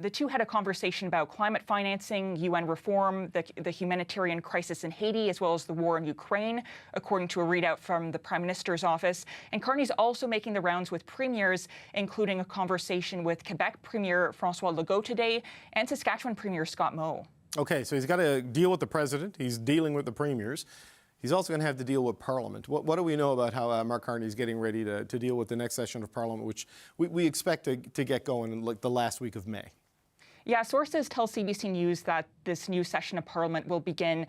The two had a conversation about climate financing, UN reform, the humanitarian crisis in Haiti, as well as the war in Ukraine, according to a readout from the Prime Minister's office. And Carney's also making the rounds with premiers, including a conversation with Quebec Premier François Legault today and Saskatchewan Premier Scott Moe. Okay, so he's got to deal with the president. He's dealing with the premiers. He's also going to have to deal with Parliament. What do we know about how Mark Carney is getting ready to deal with the next session of Parliament, which we expect to get going in like the last week of May? Yeah, sources tell CBC News that this new session of Parliament will begin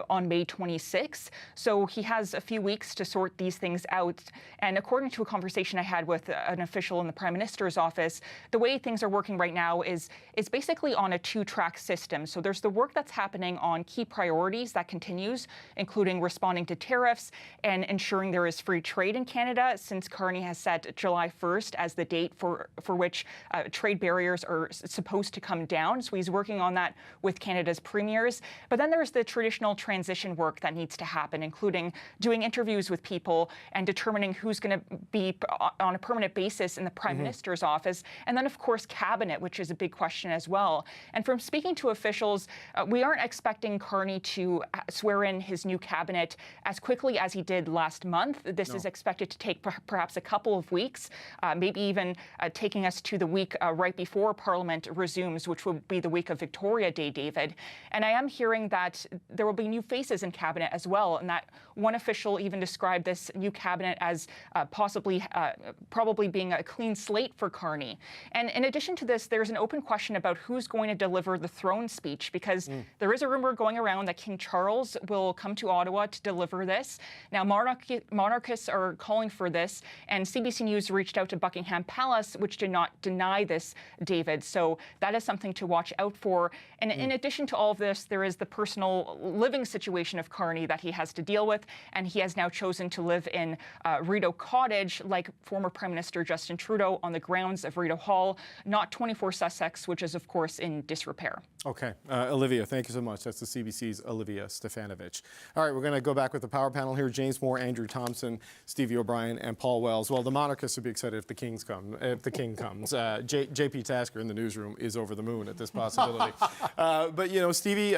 on May 26. So he has a few weeks to sort these things out. And according to a conversation I had with an official in the Prime Minister's office, the way things are working right now is it's basically on a two-track system. So there's the work that's happening on key priorities that continues, including responding to tariffs and ensuring there is free trade in Canada, since Carney has set July 1st as the date for which trade barriers are supposed to come down. So he's working on that with Canada's premiers. But then there's the traditional transition work that needs to happen, including doing interviews with people and determining who's going to be on a permanent basis in the Prime Minister's office. And then, of course, cabinet, which is a big question as well. And from speaking to officials, we aren't expecting Carney to swear in his new cabinet as quickly as he did last month. This is expected to take perhaps a couple of weeks, maybe even taking us to the week right before Parliament resumes, which will be the week of Victoria Day, David. And I am hearing that there will be new faces in cabinet as well, and that one official even described this new cabinet as probably being a clean slate for Carney. And in addition to this, there's an open question about who's going to deliver the throne speech, because there is a rumor going around that King Charles will come to Ottawa to deliver this. Now, monarchists are calling for this, and CBC News reached out to Buckingham Palace, which did not deny this, David. So that is something to watch out for. And in addition to all of this, there is the personal living situation of Carney that he has to deal with, and he has now chosen to live in Rideau Cottage, like former Prime Minister Justin Trudeau, on the grounds of Rideau Hall, not 24 Sussex, which is, of course, in disrepair. Okay. Olivia, thank you so much. That's the CBC's Olivia Stefanovich. All right, we're going to go back with the power panel here. James Moore, Andrew Thompson, Stevie O'Brien, and Paul Wells. Well, the monarchists would be excited if the king comes. JP Tasker in the newsroom is over the moon at this possibility. But, you know, Stevie,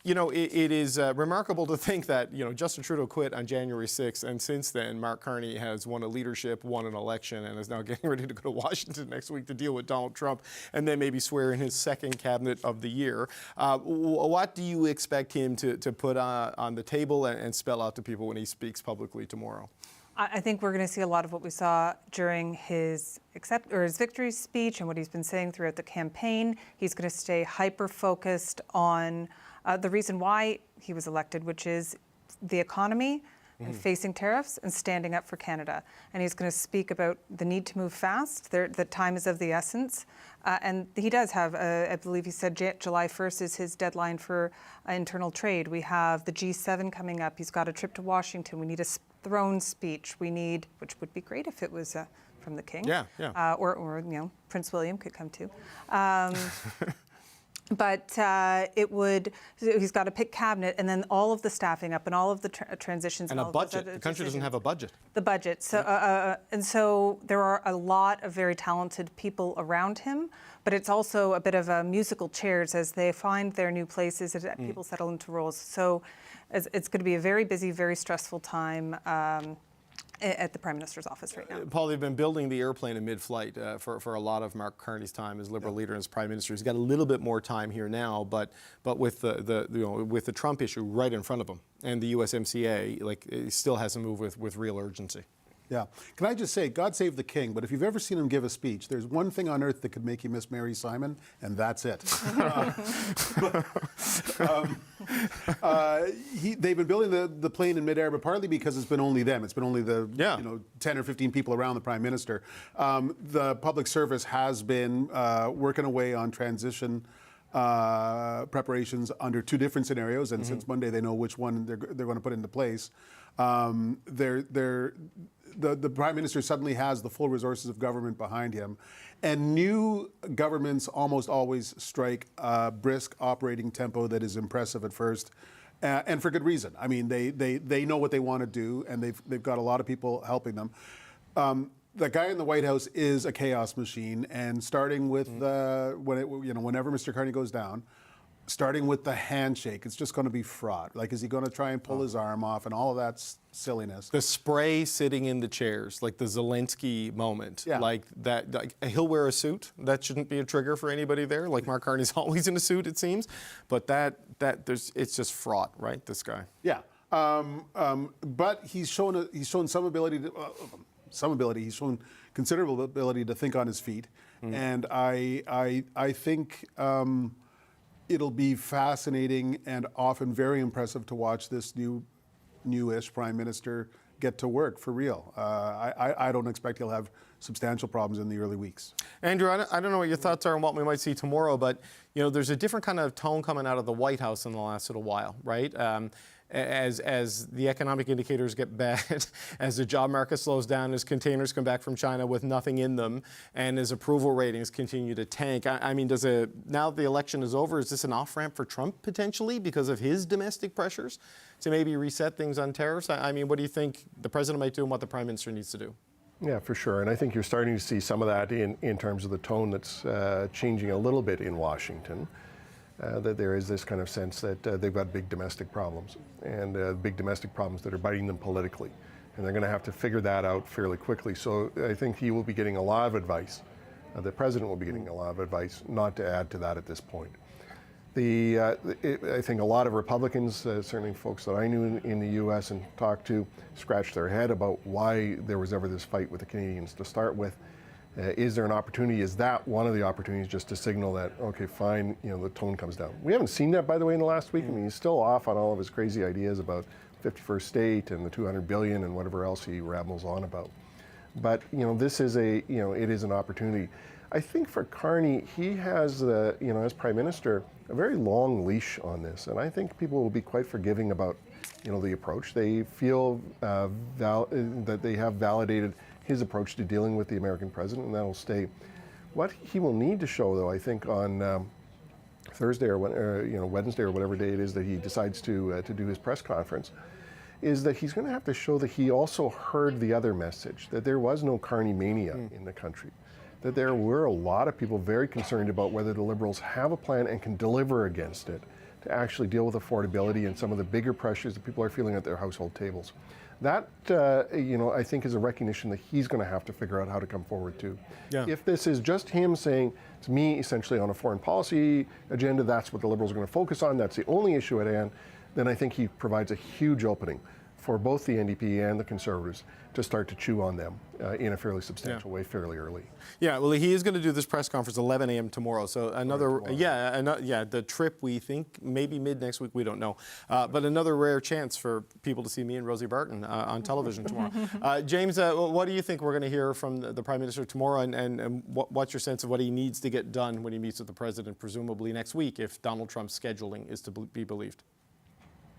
you know, it is remarkable to think that, you know, Justin Trudeau quit on January 6th, and since then, Mark Carney has won a leadership, won an election, and is now getting ready to go to Washington next week to deal with Donald Trump, and then maybe swear in his second cabinet of the year. What do you expect him to put on the table and spell out to people when he speaks publicly tomorrow? I think we're going to see a lot of what we saw during his victory speech and what he's been saying throughout the campaign. He's going to stay hyper-focused on the reason why he was elected, which is the economy and facing tariffs and standing up for Canada. And he's going to speak about the need to move fast. The time is of the essence. And he does have, I believe he said July 1st is his deadline for internal trade. We have the G7 coming up. He's got a trip to Washington. We need a throne speech. We need, which would be great if it was from the king. Yeah, yeah. Or you know, Prince William could come too. But he's got to pick cabinet and then all of the staffing up and all of the transitions. And a budget. The country doesn't have a budget. The budget. So, and so there are a lot of very talented people around him, but it's also a bit of a musical chairs as they find their new places and people settle into roles. So it's going to be a very busy, very stressful time at the Prime Minister's office right now. Paul, they've been building the airplane in mid-flight for a lot of Mark Carney's time as Liberal leader and as Prime Minister. He's got a little bit more time here now, but with the Trump issue right in front of him and the USMCA, like, he still has to move with real urgency. Yeah. Can I just say, God save the king, but if you've ever seen him give a speech, there's one thing on earth that could make you miss Mary Simon, and that's it. They've been building the plane in midair, but partly because it's been only them. It's been only the 10 or 15 people around the Prime Minister. The public service has been working away on transition preparations under two different scenarios, and since Monday they know which one they're going to put into place. The Prime Minister suddenly has the full resources of government behind him. And new governments almost always strike a brisk operating tempo that is impressive at first, and for good reason. I mean, they know what they want to do, and they've got a lot of people helping them. The guy in the White House is a chaos machine, and starting with whenever Mr. Carney goes down, starting with the handshake, it's just going to be fraught. Like, is he going to try and pull his arm off and all of that silliness? The spray sitting in the chairs, like the Zelensky moment, like that. Like, he'll wear a suit. That shouldn't be a trigger for anybody there. Like, Mark Carney's always in a suit, it seems. But it's just fraught, right? This guy. Yeah, but he's shown some ability to. He's shown considerable ability to think on his feet. And I think it'll be fascinating and often very impressive to watch this newish prime minister get to work for real. I don't expect he'll have substantial problems in the early weeks. Andrew, I don't know what your thoughts are on what we might see tomorrow, but there's a different kind of tone coming out of the White House in the last little while, right? As the economic indicators get bad, as the job market slows down, as containers come back from China with nothing in them, and as approval ratings continue to tank. I mean, now that the election is over, is this an off-ramp for Trump potentially because of his domestic pressures to maybe reset things on tariffs? I mean, what do you think the president might do and what the prime minister needs to do? Yeah, for sure. And I think you're starting to see some of that in terms of the tone that's changing a little bit in Washington. That there is this kind of sense that they've got big domestic problems and big domestic problems that are biting them politically. And they're going to have to figure that out fairly quickly. So I think he will be getting a lot of advice. The president will be getting a lot of advice not to add to that at this point. I think a lot of Republicans, certainly folks that I knew in the U.S. and talked to, scratched their head about why there was ever this fight with the Canadians to start with. Is there an opportunity? Is that one of the opportunities just to signal that, okay, fine, the tone comes down? We haven't seen that, by the way, in the last week. I mean, he's still off on all of his crazy ideas about 51st state and the $200 billion and whatever else he rambles on about. But, this is it is an opportunity. I think for Carney, he has, as Prime Minister, a very long leash on this. And I think people will be quite forgiving about, the approach. They feel that they have validated his approach to dealing with the American president, and that'll stay. What he will need to show, though, I think on Thursday or Wednesday or whatever day it is that he decides to do his press conference, is that he's going to have to show that he also heard the other message, that there was no Carney mania in the country, that there were a lot of people very concerned about whether the Liberals have a plan and can deliver against it to actually deal with affordability and some of the bigger pressures that people are feeling at their household tables. That, I think is a recognition that he's going to have to figure out how to come forward to. Yeah. If this is just him saying, it's me essentially on a foreign policy agenda, that's what the Liberals are going to focus on, that's the only issue at hand, then I think he provides a huge opening for both the NDP and the Conservatives to start to chew on them in a fairly substantial way fairly early. Yeah, well, he is going to do this press conference 11 a.m. tomorrow. So the trip we think maybe mid next week, we don't know. But another rare chance for people to see me and Rosie Barton on television tomorrow. James, what do you think we're going to hear from the Prime Minister tomorrow, and what's your sense of what he needs to get done when he meets with the President, presumably next week, if Donald Trump's scheduling is to be believed?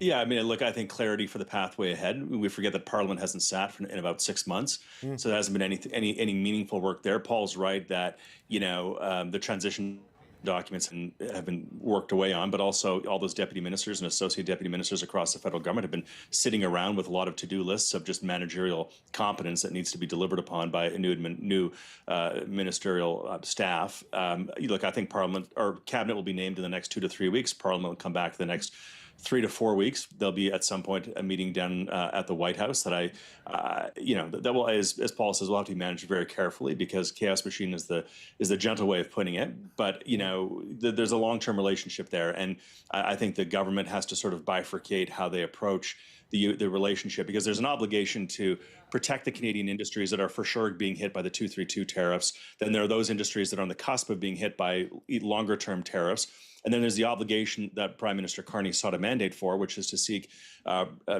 Yeah, I mean, look, I think clarity for the pathway ahead. We forget that Parliament hasn't sat in about 6 months, so there hasn't been any meaningful work there. Paul's right that the transition documents have been worked away on, but also all those deputy ministers and associate deputy ministers across the federal government have been sitting around with a lot of to-do lists of just managerial competence that needs to be delivered upon by a new ministerial staff. Look, I think Parliament or Cabinet will be named in the next 2 to 3 weeks. Parliament will come back the next 3 to 4 weeks. There'll be at some point a meeting down at the White House that that will, as Paul says, will have to be managed very carefully because chaos machine is the gentle way of putting it. But there's a long-term relationship there, and I think the government has to sort of bifurcate how they approach the relationship, because there's an obligation to protect the Canadian industries that are for sure being hit by the 232 tariffs. Then there are those industries that are on the cusp of being hit by longer-term tariffs. And then there's the obligation that Prime Minister Carney sought a mandate for, which is to seek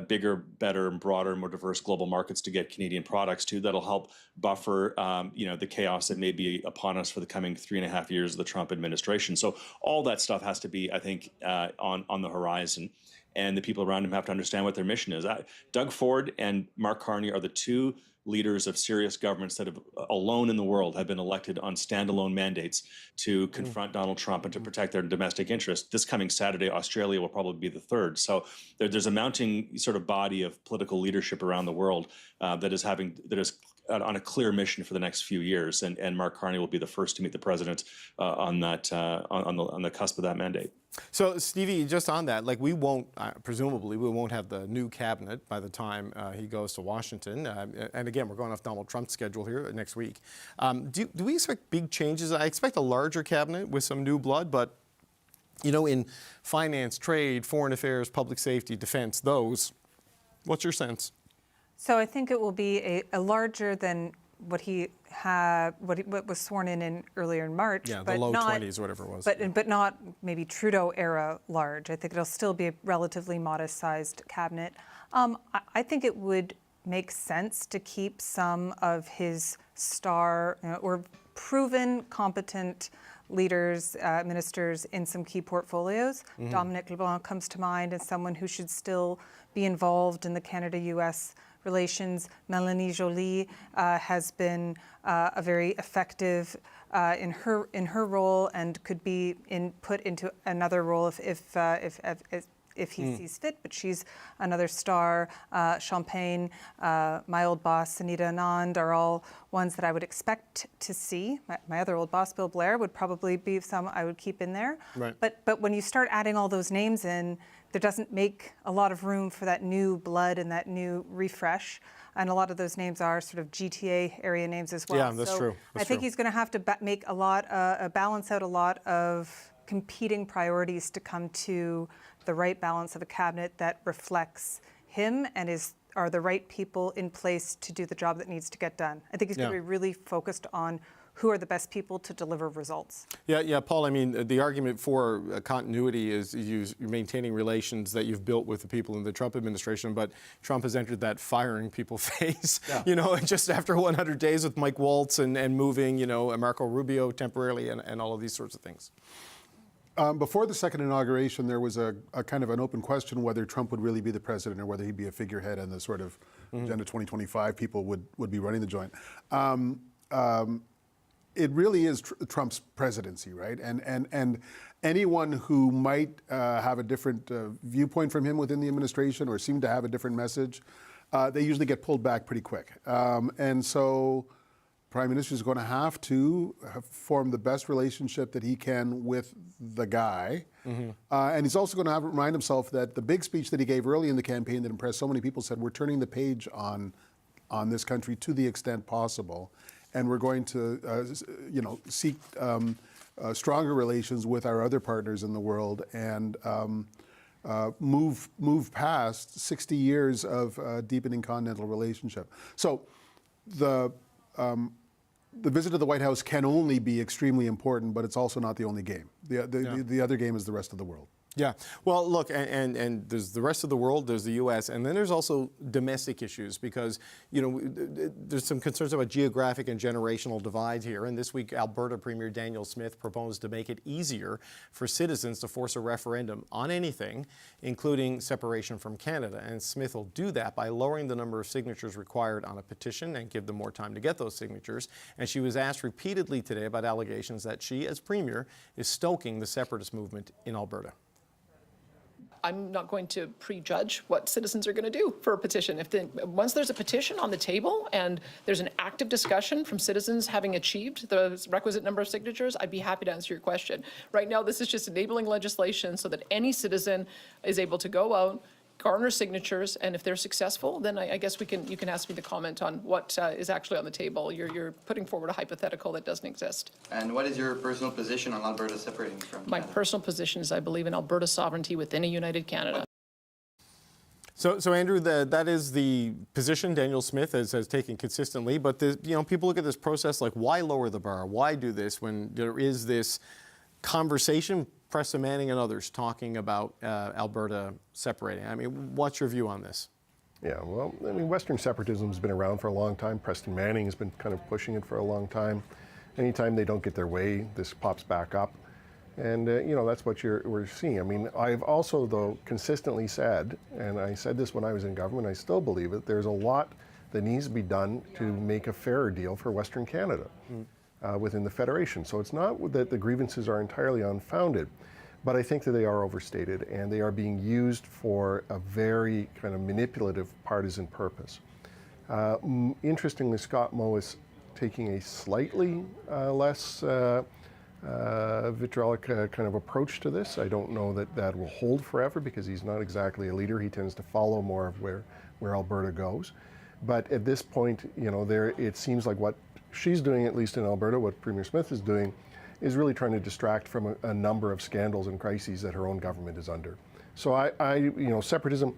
bigger, better, and broader, more diverse global markets to get Canadian products to. That'll help buffer, the chaos that may be upon us for the coming 3.5 years of the Trump administration. So all that stuff has to be, I think, on the horizon. And the people around him have to understand what their mission is. Doug Ford and Mark Carney are the two leaders of serious governments that have alone in the world have been elected on standalone mandates to confront Donald Trump and to protect their domestic interests. This coming Saturday, Australia will probably be the third. So there's a mounting sort of body of political leadership around the world that is on a clear mission for the next few years. And Mark Carney will be the first to meet the president on the cusp of that mandate. So, Stevie, just on that, we won't, presumably, we won't have the new cabinet by the time he goes to Washington. And again, we're going off Donald Trump's schedule here next week. Do we expect big changes? I expect a larger cabinet with some new blood, but, in finance, trade, foreign affairs, public safety, defense, what's your sense? So I think it will be a larger than what he what was sworn in earlier in March. Yeah, but the low not, 20s, whatever it was. But not maybe Trudeau era large. I think it'll still be a relatively modest-sized cabinet. I think it would make sense to keep some of his star or proven competent leaders, ministers in some key portfolios. Dominic LeBlanc comes to mind as someone who should still be involved in the Canada-US relations. Mélanie Joly has been a very effective in her role and could be put into another role if he sees fit, but she's another star. Champagne, my old boss, Anita Anand, are all ones that I would expect to see. My other old boss, Bill Blair, would probably be some I would keep in there. Right. But when you start adding all those names in, there doesn't make a lot of room for that new blood and that new refresh. And a lot of those names are sort of GTA area names as well. Yeah, that's true. I think he's going to have to make balance out a lot of competing priorities to come to the right balance of a cabinet that reflects him and are the right people in place to do the job that needs to get done. I think he's going to be really focused on who are the best people to deliver results. Yeah, Paul, I mean, the argument for continuity is you're maintaining relations that you've built with the people in the Trump administration, but Trump has entered that firing people phase, just after 100 days with Mike Waltz and moving, Marco Rubio temporarily and all of these sorts of things. Before the second inauguration, there was a kind of an open question whether Trump would really be the president or whether he'd be a figurehead and the sort of Agenda 2025 people would be running the joint. It really is Trump's presidency, right? And anyone who might have a different viewpoint from him within the administration or seem to have a different message, they usually get pulled back pretty quick. And so Prime Minister is going to have to form the best relationship that he can with the guy. And he's also going to have to remind himself that the big speech that he gave early in the campaign that impressed so many people said, we're turning the page on this country to the extent possible. And we're going to, seek stronger relations with our other partners in the world and move past 60 years of deepening continental relationship. So the visit to the White House can only be extremely important, but it's also not the only game. The other game is the rest of the world. Yeah. Well, look, and there's the rest of the world, there's the U.S., and then there's also domestic issues because, there's some concerns about geographic and generational divide here. And this week, Alberta Premier Daniel Smith proposed to make it easier for citizens to force a referendum on anything, including separation from Canada. And Smith will do that by lowering the number of signatures required on a petition and give them more time to get those signatures. And she was asked repeatedly today about allegations that she, as Premier, is stoking the separatist movement in Alberta. I'm not going to prejudge what citizens are going to do for a petition. Once there's a petition on the table and there's an active discussion from citizens having achieved the requisite number of signatures, I'd be happy to answer your question. Right now, this is just enabling legislation so that any citizen is able to go out, garner signatures, and if they're successful, then I guess you can ask me to comment on what is actually on the table. You're putting forward a hypothetical that doesn't exist. And what is your personal position on Alberta separating from My Canada? personal position is I believe in Alberta sovereignty within a united Canada. So Andrew, that is the position Daniel Smith has taken consistently. But people look at this process like, why lower the bar? Why do this when there is this conversation? Preston Manning and others talking about Alberta separating. I mean, what's your view on this? Yeah, well, I mean, Western separatism has been around for a long time. Preston Manning has been kind of pushing it for a long time. Anytime they don't get their way, this pops back up. And, that's what we're seeing. I mean, I've also, though, consistently said, and I said this when I was in government, I still believe it, there's a lot that needs to be done to make a fairer deal for Western Canada. Within the Federation. So it's not that the grievances are entirely unfounded, but I think that they are overstated and they are being used for a very kind of manipulative partisan purpose. Interestingly, Scott Moe is taking a slightly less vitriolic kind of approach to this. I don't know that will hold forever because he's not exactly a leader. He tends to follow more of where Alberta goes. But at this point, it seems like what she's doing, at least in Alberta, what Premier Smith is doing, is really trying to distract from a number of scandals and crises that her own government is under. So separatism,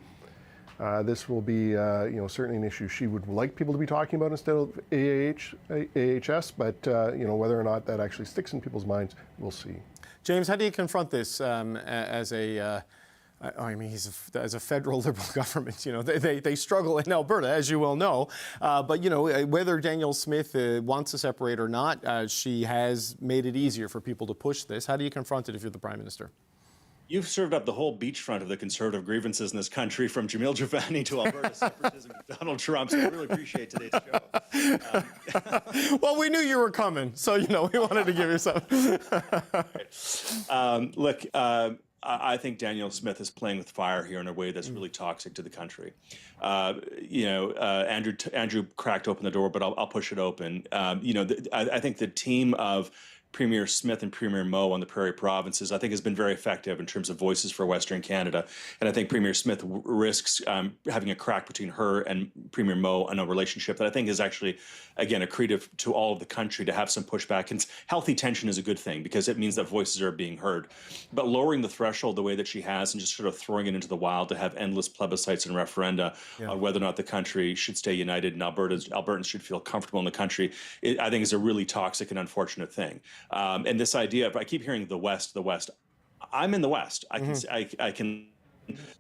This will be, certainly an issue she would like people to be talking about instead of AHS, but, whether or not that actually sticks in people's minds, we'll see. James, how do you confront this as a... as a federal Liberal government, they struggle in Alberta, as you well know. But, whether Danielle Smith wants to separate or not, she has made it easier for people to push this. How do you confront it if you're the Prime Minister? You've served up the whole beachfront of the Conservative grievances in this country, from Jamil Jivani to Alberta separatism to Donald Trump. So I really appreciate today's show. Well, we knew you were coming, so, we wanted to give you something. Look, I think Danielle Smith is playing with fire here in a way that's really toxic to the country. Andrew cracked open the door, but I'll push it open. I think the team of Premier Smith and Premier Moe on the Prairie Provinces, I think, has been very effective in terms of voices for Western Canada. And I think Premier Smith risks having a crack between her and Premier Moe in a relationship that I think is actually, again, accretive to all of the country to have some pushback. And healthy tension is a good thing because it means that voices are being heard. But lowering the threshold the way that she has and just sort of throwing it into the wild to have endless plebiscites and referenda on whether or not the country should stay united and Albertans should feel comfortable in the country, I think is a really toxic and unfortunate thing. And this idea of, I keep hearing the West. I'm in the West. I can,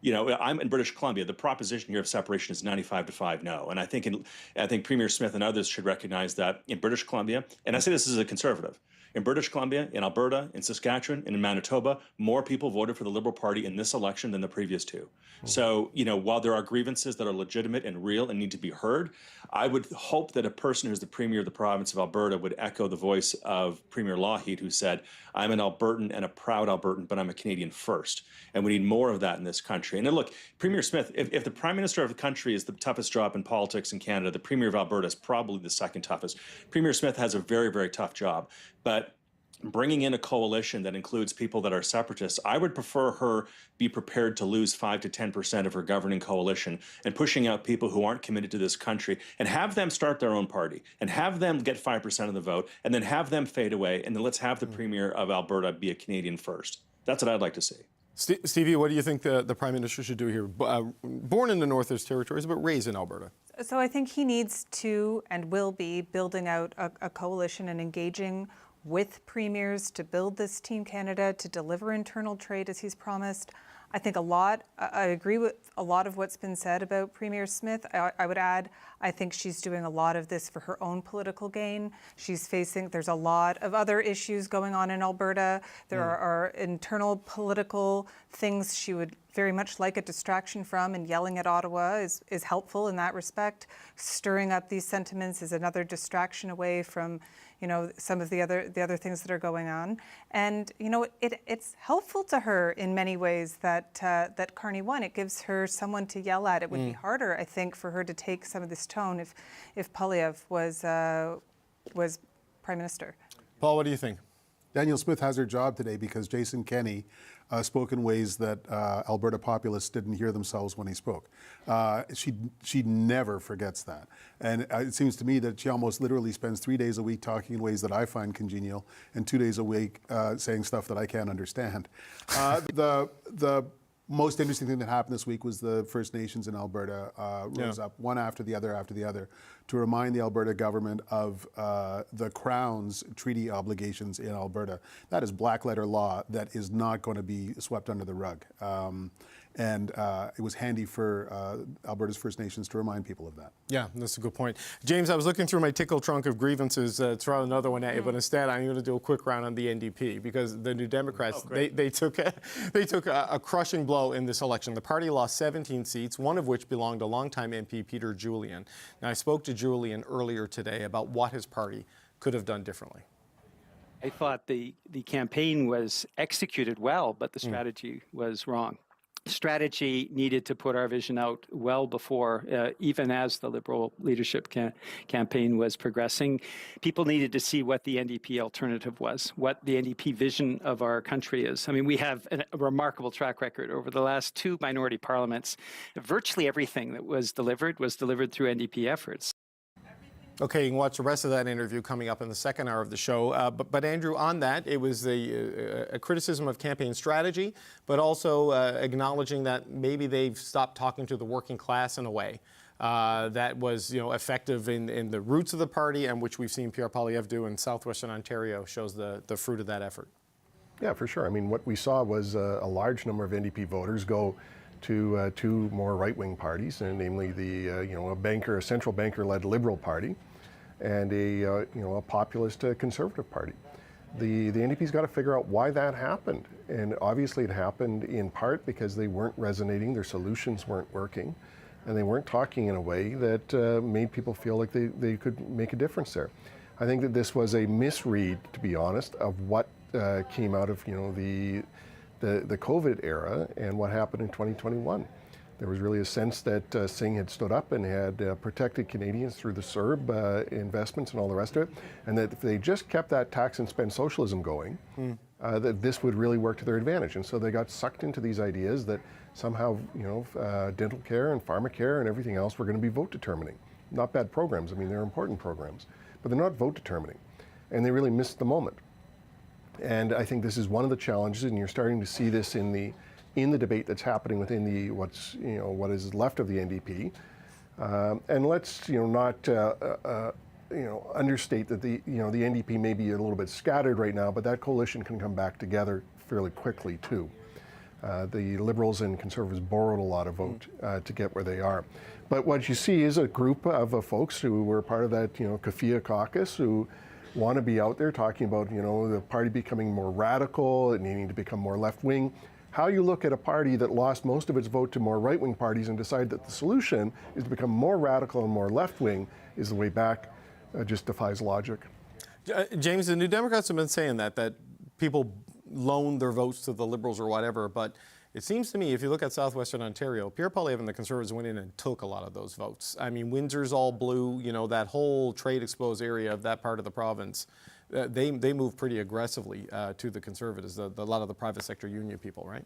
I'm in British Columbia. The proposition here of separation is 95-5 no. And I think Premier Smith and others should recognize that in British Columbia, and I say this as a Conservative, in British Columbia, in Alberta, in Saskatchewan, and in Manitoba, more people voted for the Liberal Party in this election than the previous two. So, while there are grievances that are legitimate and real and need to be heard, I would hope that a person who's the Premier of the province of Alberta would echo the voice of Premier Lougheed, who said, I'm an Albertan and a proud Albertan, but I'm a Canadian first. And we need more of that in this country. And then look, Premier Smith, if the Prime Minister of the country is the toughest job in politics in Canada, the Premier of Alberta is probably the second toughest. Premier Smith has a very, very tough job. But bringing in a coalition that includes people that are separatists, I would prefer her be prepared to lose 5 to 10% of her governing coalition and pushing out people who aren't committed to this country and have them start their own party and have them get 5% of the vote and then have them fade away. And then let's have the Premier of Alberta be a Canadian first. That's what I'd like to see. Stevie, what do you think the Prime Minister should do here? Born in the Northwest Territories, but raised in Alberta. So I think he needs to and will be building out a coalition and engaging with premiers to build this Team Canada, to deliver internal trade as he's promised. I think I agree with a lot of what's been said about Premier Smith. I would add, I think she's doing a lot of this for her own political gain. There's a lot of other issues going on in Alberta. There are internal political things she would very much like a distraction from, and yelling at Ottawa is helpful in that respect. Stirring up these sentiments is another distraction away from some of the other things that are going on. And, it's helpful to her in many ways that Carney won. It gives her someone to yell at. It would be harder, I think, for her to take some of this tone if Poilievre was Prime Minister. Paul, what do you think? Danielle Smith has her job today because Jason Kenney spoke in ways that Alberta populists didn't hear themselves when he spoke. She never forgets that. And it seems to me that she almost literally spends 3 days a week talking in ways that I find congenial and 2 days a week saying stuff that I can't understand. The most interesting thing that happened this week was the First Nations in Alberta rose up one after the other to remind the Alberta government of the Crown's treaty obligations in Alberta. That is black letter law that is not going to be swept under the rug. And it was handy for Alberta's First Nations to remind people of that. Yeah, that's a good point. James, I was looking through my tickle trunk of grievances, throw another one at you, but instead I'm going to do a quick round on the NDP because the New Democrats, they took a crushing blow in this election. The party lost 17 seats, one of which belonged to longtime MP Peter Julian. Now, I spoke to Julian earlier today about what his party could have done differently. I thought the campaign was executed well, but the strategy was wrong. Strategy needed to put our vision out well before, even as the Liberal leadership campaign was progressing. People needed to see what the NDP alternative was, what the NDP vision of our country is. I mean, we have a remarkable track record over the last 2 minority parliaments. Virtually everything that was delivered through NDP efforts. Okay, you can watch the rest of that interview coming up in the second hour of the show. But Andrew, on that, it was a criticism of campaign strategy, but also acknowledging that maybe they've stopped talking to the working class in a way that was, effective in the roots of the party, and which we've seen Pierre Poilievre do in southwestern Ontario shows the fruit of that effort. Yeah, for sure. I mean, what we saw was a large number of NDP voters go to two more right-wing parties, and namely a central banker-led Liberal Party, and a populist Conservative Party. The NDP's got to figure out why that happened, and obviously it happened in part because they weren't resonating, their solutions weren't working, and they weren't talking in a way that made people feel like they could make a difference there. I think that this was a misread, to be honest, of what came out of the COVID era and what happened in 2021. There was really a sense that Singh had stood up and had protected Canadians through the CERB investments and all the rest of it, and that if they just kept that tax and spend socialism going, that this would really work to their advantage. And so they got sucked into these ideas that somehow, dental care and pharmacare and everything else were going to be vote determining. Not bad programs. I mean, they're important programs, but they're not vote determining. And they really missed the moment. And I think this is one of the challenges, and you're starting to see this in the debate that's happening within what is left of the NDP. And let's not understate that the NDP may be a little bit scattered right now, but that coalition can come back together fairly quickly too. The Liberals and Conservatives borrowed a lot of vote to get where they are. But what you see is a group of folks who were part of that Kafia caucus who want to be out there talking about the party becoming more radical and needing to become more left-wing. How you look at a party that lost most of its vote to more right-wing parties and decide that the solution is to become more radical and more left-wing is the way back just defies logic. James, the New Democrats have been saying that people loan their votes to the Liberals or whatever, but it seems to me, if you look at southwestern Ontario, Pierre Poilievre and the Conservatives went in and took a lot of those votes. I mean, Windsor's all blue, that whole trade-exposed area of that part of the province, they moved pretty aggressively to the Conservatives, a lot of the private sector union people, right?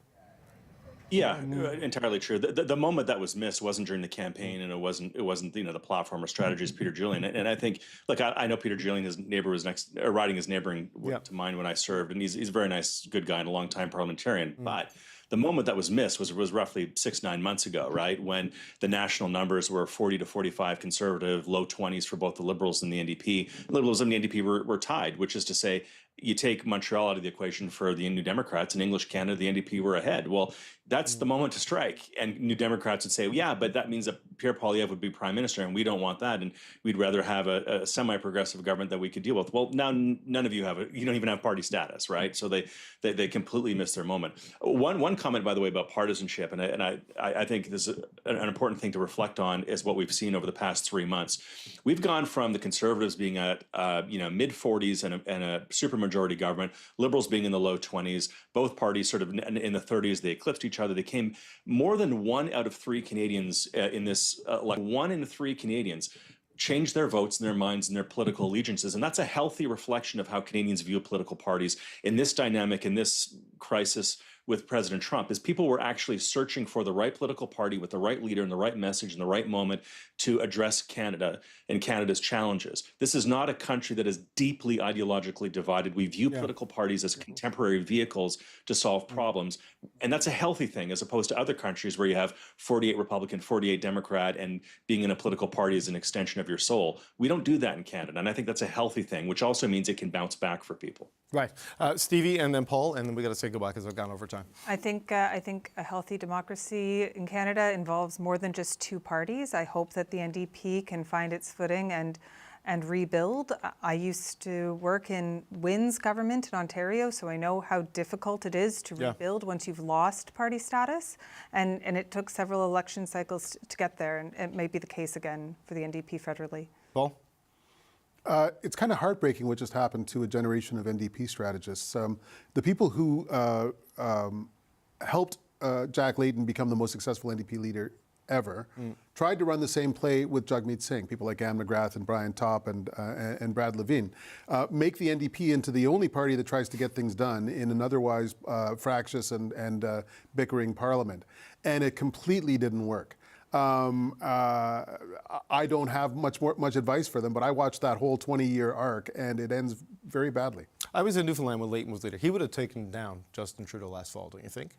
Yeah, entirely true. The moment that was missed wasn't during the campaign, and it wasn't the platform or strategies of Peter Julian. And I think, look, I know Peter Julian, his neighbor was riding his neighboring to mine when I served, and he's a very nice, good guy and a long-time parliamentarian. But the moment that was missed was roughly 6-9 months ago, right, when the national numbers were 40 to 45 Conservative, low 20s for both the Liberals and the NDP. Liberals and the NDP were tied, which is to say, you take Montreal out of the equation for the New Democrats, and English Canada, the NDP were ahead. Well, that's the moment to strike. And New Democrats would say, well, yeah, but that means that Pierre Poilievre would be prime minister, and we don't want that, and we'd rather have a semi-progressive government that we could deal with. Well, now none of you you don't even have party status, right? So they completely missed their moment. One comment, by the way, about partisanship, and I think this is an important thing to reflect on, is what we've seen over the past 3 months. We've gone from the Conservatives being at mid-40s and a supermajority government, Liberals being in the low 20s, both parties sort of in the 30s. They eclipsed each other. They came more than 1 out of 3 Canadians in this, 1 in 3 Canadians change their votes and their minds and their political allegiances. And that's a healthy reflection of how Canadians view political parties in this dynamic, in this crisis with President Trump, is people were actually searching for the right political party with the right leader and the right message and the right moment to address Canada and Canada's challenges. This is not a country that is deeply ideologically divided. We view political parties as contemporary vehicles to solve problems. And that's a healthy thing, as opposed to other countries where you have 48 Republican, 48 Democrat, and being in a political party is an extension of your soul. We don't do that in Canada. And I think that's a healthy thing, which also means it can bounce back for people. Right. Stevie, and then Paul, and then we got to say goodbye because I've gone over time. I think a healthy democracy in Canada involves more than just 2 parties. I hope that the NDP can find its footing and rebuild. I used to work in Wynn's government in Ontario, so I know how difficult it is to rebuild once you've lost party status. And it took several election cycles to get there, and it may be the case again for the NDP federally. Paul? It's kind of heartbreaking what just happened to a generation of NDP strategists. The people who helped Jack Layton become the most successful NDP leader ever tried to run the same play with Jagmeet Singh. People like Anne McGrath and Brian Topp and Brad Levine make the NDP into the only party that tries to get things done in an otherwise fractious and bickering parliament. And it completely didn't work. I don't have much advice for them, but I watched that whole 20-year arc, and it ends very badly. I was in Newfoundland when Leighton was leader. He would have taken down Justin Trudeau last fall, don't you think?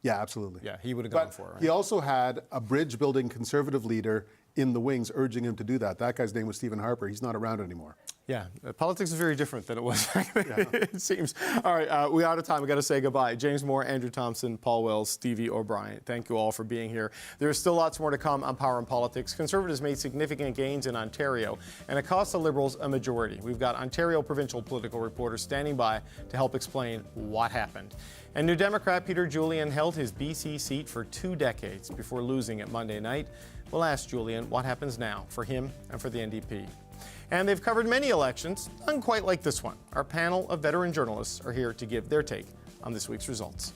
Yeah, absolutely. Yeah, he would have gone for it, right? He also had a bridge-building Conservative leader in the wings urging him to do that. That guy's name was Stephen Harper. He's not around anymore. Yeah, politics is very different than it was back then, it seems. All right, we're out of time. We've got to say goodbye. James Moore, Andrew Thompson, Paul Wells, Stevie O'Brien. Thank you all for being here. There's still lots more to come on Power and Politics. Conservatives made significant gains in Ontario, and it cost the Liberals a majority. We've got Ontario provincial political reporters standing by to help explain what happened. And New Democrat Peter Julian held his BC seat for 2 decades before losing it Monday night. We'll ask Julian what happens now for him and for the NDP. And they've covered many elections, none quite like this one. Our panel of veteran journalists are here to give their take on this week's results.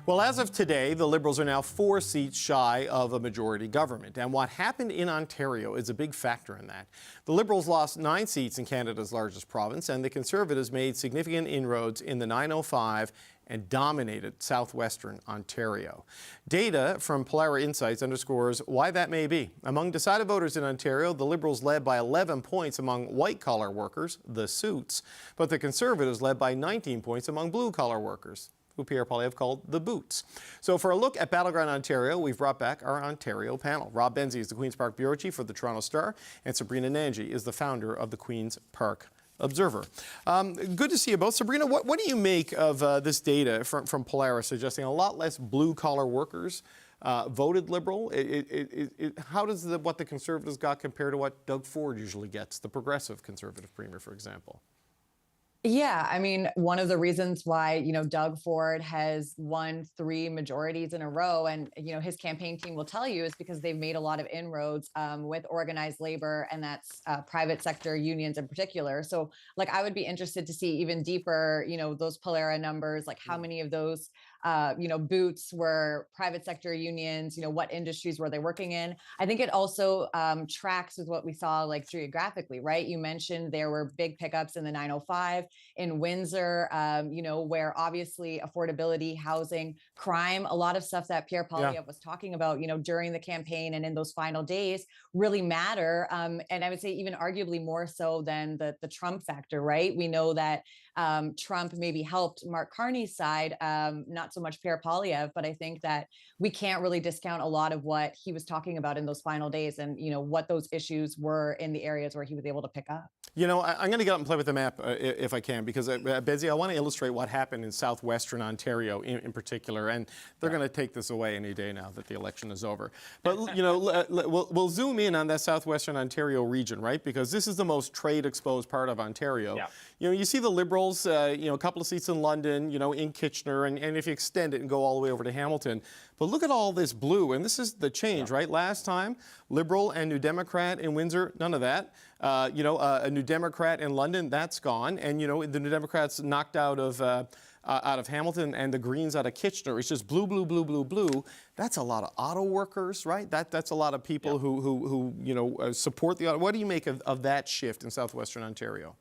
Well, as of today, the Liberals are now 4 seats shy of a majority government. And what happened in Ontario is a big factor in that. The Liberals lost 9 seats in Canada's largest province, and the Conservatives made significant inroads in the 905 and dominated southwestern Ontario. Data from Polara Insights underscores why that may be. Among decided voters in Ontario, the Liberals led by 11 points among white-collar workers, the suits, but the Conservatives led by 19 points among blue-collar workers, who Pierre Poilievre called the Boots. So for a look at Battleground Ontario, we've brought back our Ontario panel. Rob Benzie is the Queen's Park Bureau Chief for the Toronto Star, and Sabrina Nanji is the founder of the Queen's Park Observer. Good to see you both. Sabrina, what do you make of this data from Polaris suggesting a lot less blue-collar workers voted Liberal? How does what the Conservatives got compare to what Doug Ford usually gets, the progressive Conservative Premier, for example? Yeah, I mean, one of the reasons why, Doug Ford has won 3 majorities in a row, and, his campaign team will tell you, is because they've made a lot of inroads with organized labor, and that's private sector unions in particular. So, I would be interested to see even deeper, those Polera numbers, how many of those Boots were private sector unions, what industries were they working in? I think it also tracks with what we saw geographically, right? You mentioned there were big pickups in the 905 in Windsor, where obviously affordability, housing, crime, a lot of stuff that Pierre Poilievre was talking about, during the campaign and in those final days really matter. And I would say even arguably more so than the Trump factor, right? We know that Trump maybe helped Mark Carney's side, not so much Pierre Poilievre, but I think that we can't really discount a lot of what he was talking about in those final days and, what those issues were in the areas where he was able to pick up. I'm going to get up and play with the map if I can, because, Benzie, I want to illustrate what happened in southwestern Ontario in particular, and they're going to take this away any day now that the election is over. But, we'll zoom in on that southwestern Ontario region, right, because this is the most trade-exposed part of Ontario. Yeah. You see the Liberals, a couple of seats in London, in Kitchener, and if you extend it and go all the way over to Hamilton. But look at all this blue, and this is the change, right? Last time, Liberal and New Democrat in Windsor, none of that. A New Democrat in London, that's gone. And, the New Democrats knocked out of Hamilton and the Greens out of Kitchener. It's just blue, blue, blue, blue, blue. That's a lot of auto workers, right? That's a lot of people who support the auto. What do you make of that shift in southwestern Ontario?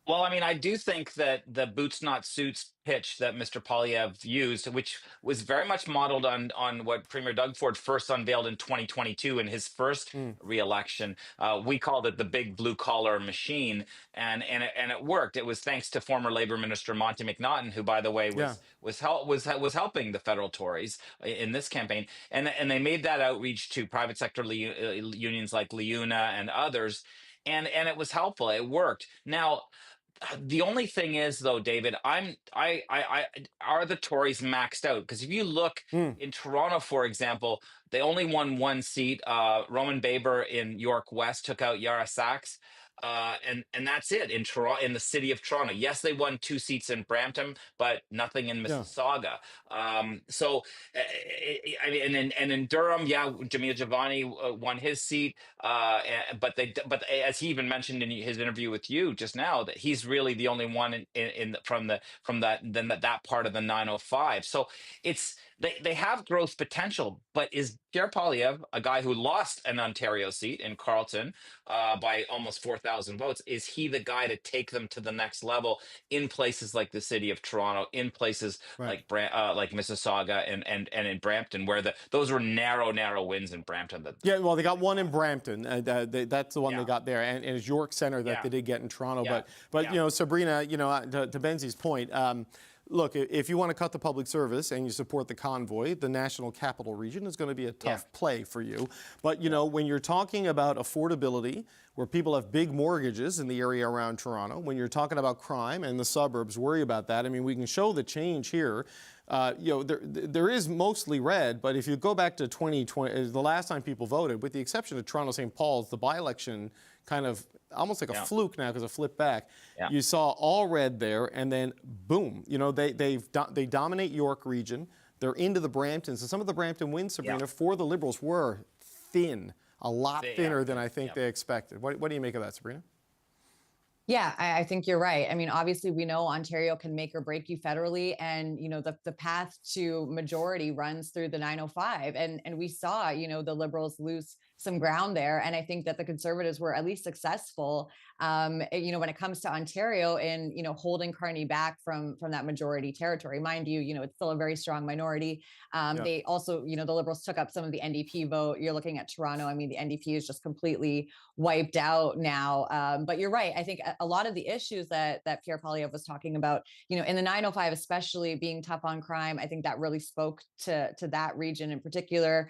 Well, I mean, I do think that the boots not suits pitch that Mr. Poilievre used, which was very much modeled on what Premier Doug Ford first unveiled in 2022 in his first re-election. We called it the big blue collar machine, and it worked. It was thanks to former Labour Minister Monty McNaughton, who, by the way, was helping the federal Tories in this campaign, and they made that outreach to private sector unions like Leuna and others, and it was helpful. It worked. Now, the only thing is, though, David, are the Tories maxed out? Because if you look in Toronto, for example, they only won 1 seat. Roman Baber in York West took out Yara Sachs. And that's it in Toronto, in the city of Toronto. Yes, they won 2 seats in Brampton, but nothing in Mississauga. And in Durham, Jamil Jivani won his seat. But as he even mentioned in his interview with you just now, that he's really the only one from that part of the 905. So they have growth potential, but is Pierre Poilievre, a guy who lost an Ontario seat in Carleton by almost 4,000 votes, is he the guy to take them to the next level in places like the city of Toronto, in places like Mississauga and in Brampton, where those were narrow wins in Brampton? Well, they got one in Brampton. That's the one they got there, and it's York Centre that they did get in Toronto. But Sabrina, to Benzie's point. Look, if you want to cut the public service and you support the convoy, the National Capital Region is going to be a tough play for you. But, when you're talking about affordability, where people have big mortgages in the area around Toronto, when you're talking about crime and the suburbs worry about that, I mean, we can show the change here. There is mostly red, but if you go back to 2020, the last time people voted, with the exception of Toronto St. Paul's, the by-election kind of almost like a fluke now because it flipped back. You saw all red there, and then boom, they dominate York region. They're into the Bramptons, and some of the Brampton wins, Sabrina, for the Liberals were thin, a lot thinner than I think they expected. What do you make of that, Sabrina? Yeah, I think you're right. I mean, obviously, we know Ontario can make or break you federally, and the path to majority runs through the 905. And we saw the Liberals lose ground there. And I think that the Conservatives were at least successful, when it comes to Ontario in, holding Carney back from that majority territory. Mind you, it's still a very strong minority. They also, the Liberals took up some of the NDP vote. You're looking at Toronto. I mean, the NDP is just completely wiped out now. But you're right. I think a lot of the issues that Pierre Poilievre was talking about, in the 905, especially being tough on crime, I think that really spoke to that region in particular.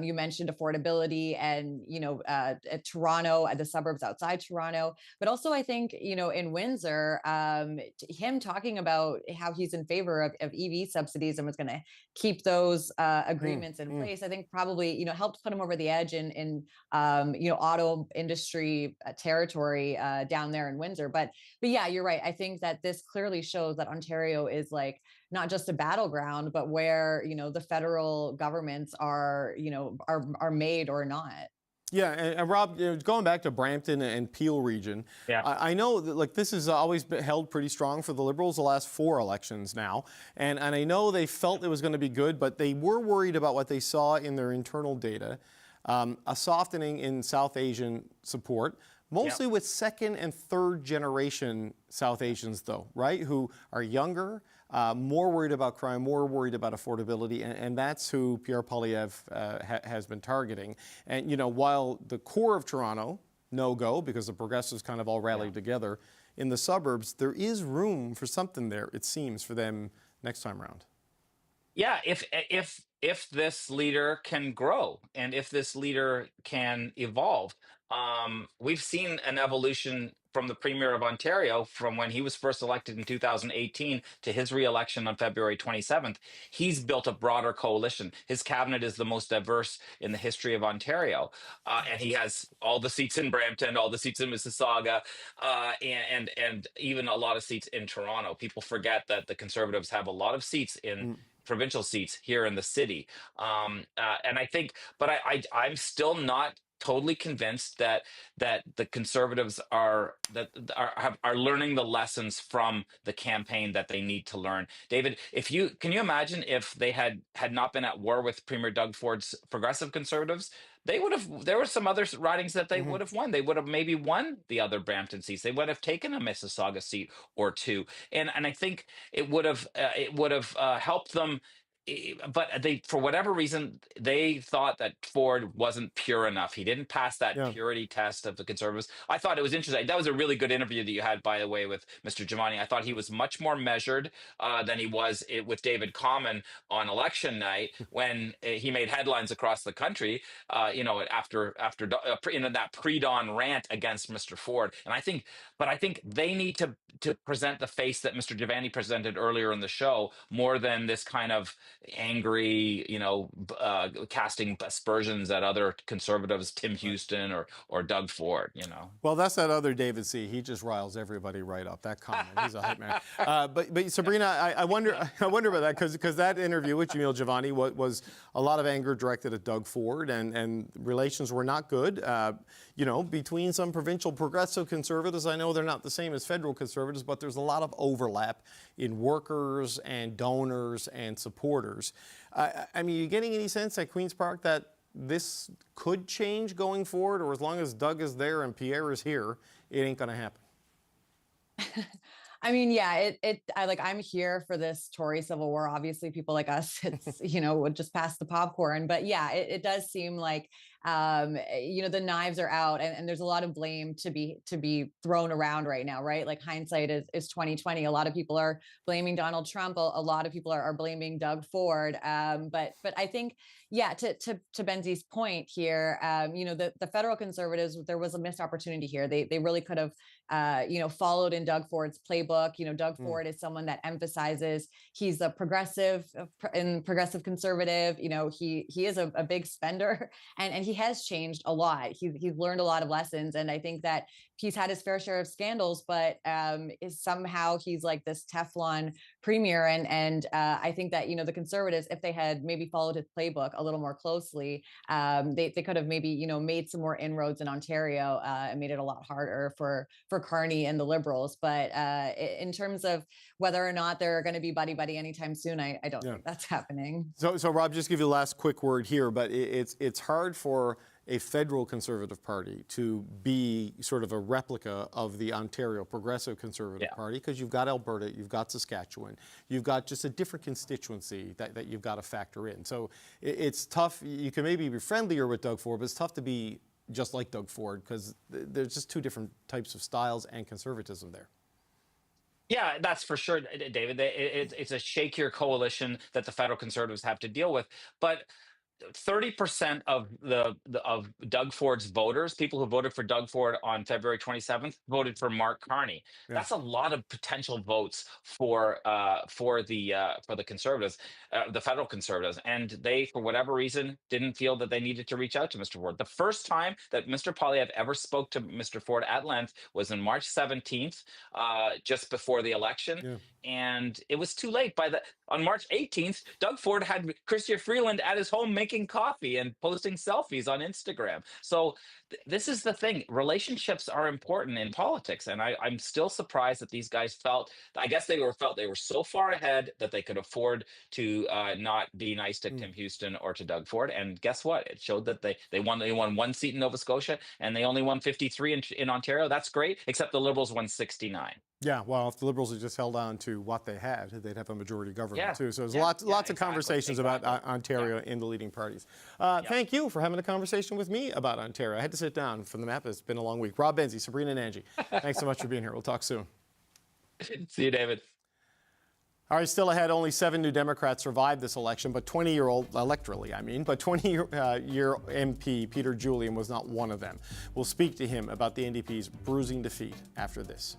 You mentioned affordability and, at Toronto, at the suburbs outside Toronto, but also I think, in Windsor, him talking about how he's in favor of EV subsidies and was going to keep those agreements in place, I think probably, helped put him over the edge in auto industry territory down there in Windsor. But yeah, you're right. I think that this clearly shows that Ontario is like not just a battleground, but where, the federal governments are made or not. Yeah, and Rob, going back to Brampton and Peel region, I know that this has always been held pretty strong for the Liberals the last 4 elections now, and I know they felt it was going to be good, but they were worried about what they saw in their internal data, a softening in South Asian support, mostly with second and third generation South Asians though, right, who are younger, more worried about crime, more worried about affordability, and that's who Pierre Poilievre has been targeting. And, while the core of Toronto, no-go, because the Progressives kind of all rallied together, in the suburbs, there is room for something there, it seems, for them next time around. Yeah, if this leader can grow and if this leader can evolve, we've seen an evolution from the Premier of Ontario from when he was first elected in 2018 to his re-election on February 27th. He's built a broader coalition. His cabinet is the most diverse in the history of Ontario. And he has all the seats in Brampton, all the seats in Mississauga, and even a lot of seats in Toronto. People forget that the Conservatives have a lot of seats in provincial seats here in the city. And I think, but I'm still not totally convinced that the Conservatives are learning the lessons from the campaign that they need to learn. David, can you imagine if they had not been at war with Premier Doug Ford's Progressive Conservatives? There were some other ridings that they would have won. They would have maybe won the other Brampton seats. They would have taken a Mississauga seat or two. And I think it would have helped them. But for whatever reason, they thought that Ford wasn't pure enough. He didn't pass that purity test of the Conservatives. I thought it was interesting. That was a really good interview that you had, by the way, with Mr. Jivani. I thought he was much more measured than he was with David Cochrane on election night when he made headlines across the country. After that pre-dawn rant against Mr. Ford. And I think they need to present the face that Mr. Jivani presented earlier in the show, more than this kind of angry, casting aspersions at other Conservatives, Tim Houston or Doug Ford. Well, that's that other David C. He just riles everybody right up. That comment, he's a hype man. But Sabrina, I wonder about that because that interview with Jamil Jivani was a lot of anger directed at Doug Ford, and relations were not good. Between some provincial progressive Conservatives, I know they're not the same as federal Conservatives, but there's a lot of overlap in workers and donors and supporters. Are you getting any sense at Queen's Park that this could change going forward, or as long as Doug is there and Pierre is here, it ain't going to happen? I'm here for this Tory civil war. Obviously, people like us, it's, would just pass the popcorn. But yeah, it does seem like, the knives are out, and there's a lot of blame to be thrown around right now, right? Like hindsight is 2020. A lot of people are blaming Donald Trump. A lot of people are blaming Doug Ford. But I think, to Benzie's point here, the federal Conservatives, there was a missed opportunity here. They really could have, followed in Doug Ford's playbook. Doug Ford is someone that emphasizes he's a progressive conservative. He is a big spender, and he has changed a lot. He's learned a lot of lessons, and I think that he's had his fair share of scandals, but somehow he's like this Teflon premier. And I think that the Conservatives, if they had maybe followed his playbook a little more closely, they could have maybe made some more inroads in Ontario and made it a lot harder for Carney and the Liberals. But in terms of whether or not they're going to be buddy anytime soon, I don't think that's happening. So Rob, just give you the last quick word here, but it's hard for a federal Conservative Party to be sort of a replica of the Ontario Progressive Conservative Party, because you've got Alberta, you've got Saskatchewan, you've got just a different constituency that you've got to factor in. So it's tough. You can maybe be friendlier with Doug Ford, but it's tough to be just like Doug Ford, because there's just two different types of styles and conservatism there. Yeah, that's for sure, David. It's a shakier coalition that the federal Conservatives have to deal with. But 30% of of Doug Ford's voters, people who voted for Doug Ford on February 27th, voted for Mark Carney. Yeah. That's a lot of potential votes for the Conservatives, the federal Conservatives, and they, for whatever reason, didn't feel that they needed to reach out to Mr. Ford. The first time that Mr. Poilievre ever spoke to Mr. Ford at length was on March 17th, just before the election. Yeah. And it was too late. On March 18th, Doug Ford had Chrystia Freeland at his home making coffee and posting selfies on Instagram. So this is the thing. Relationships are important in politics, and I'm still surprised that these guys felt. I guess they were so far ahead that they could afford to not be nice to Tim Houston or to Doug Ford. And guess what? It showed that they won one seat in Nova Scotia, and they only won 53 in Ontario. That's great, except the Liberals won 69. Yeah, well, if the Liberals had just held on to what they had, they'd have a majority government too. So there's lots of conversations about Ontario in the leading parties. Thank you for having a conversation with me about Ontario. I had to sit down from the map. It's been a long week. Rob Benzie, Sabrina and Angie, thanks so much for being here. We'll talk soon. See you, David. All right, still ahead, only 7 New Democrats survived this election, but 20-year-old, electorally, I mean, but 20-year MP Peter Julian was not one of them. We'll speak to him about the NDP's bruising defeat after this.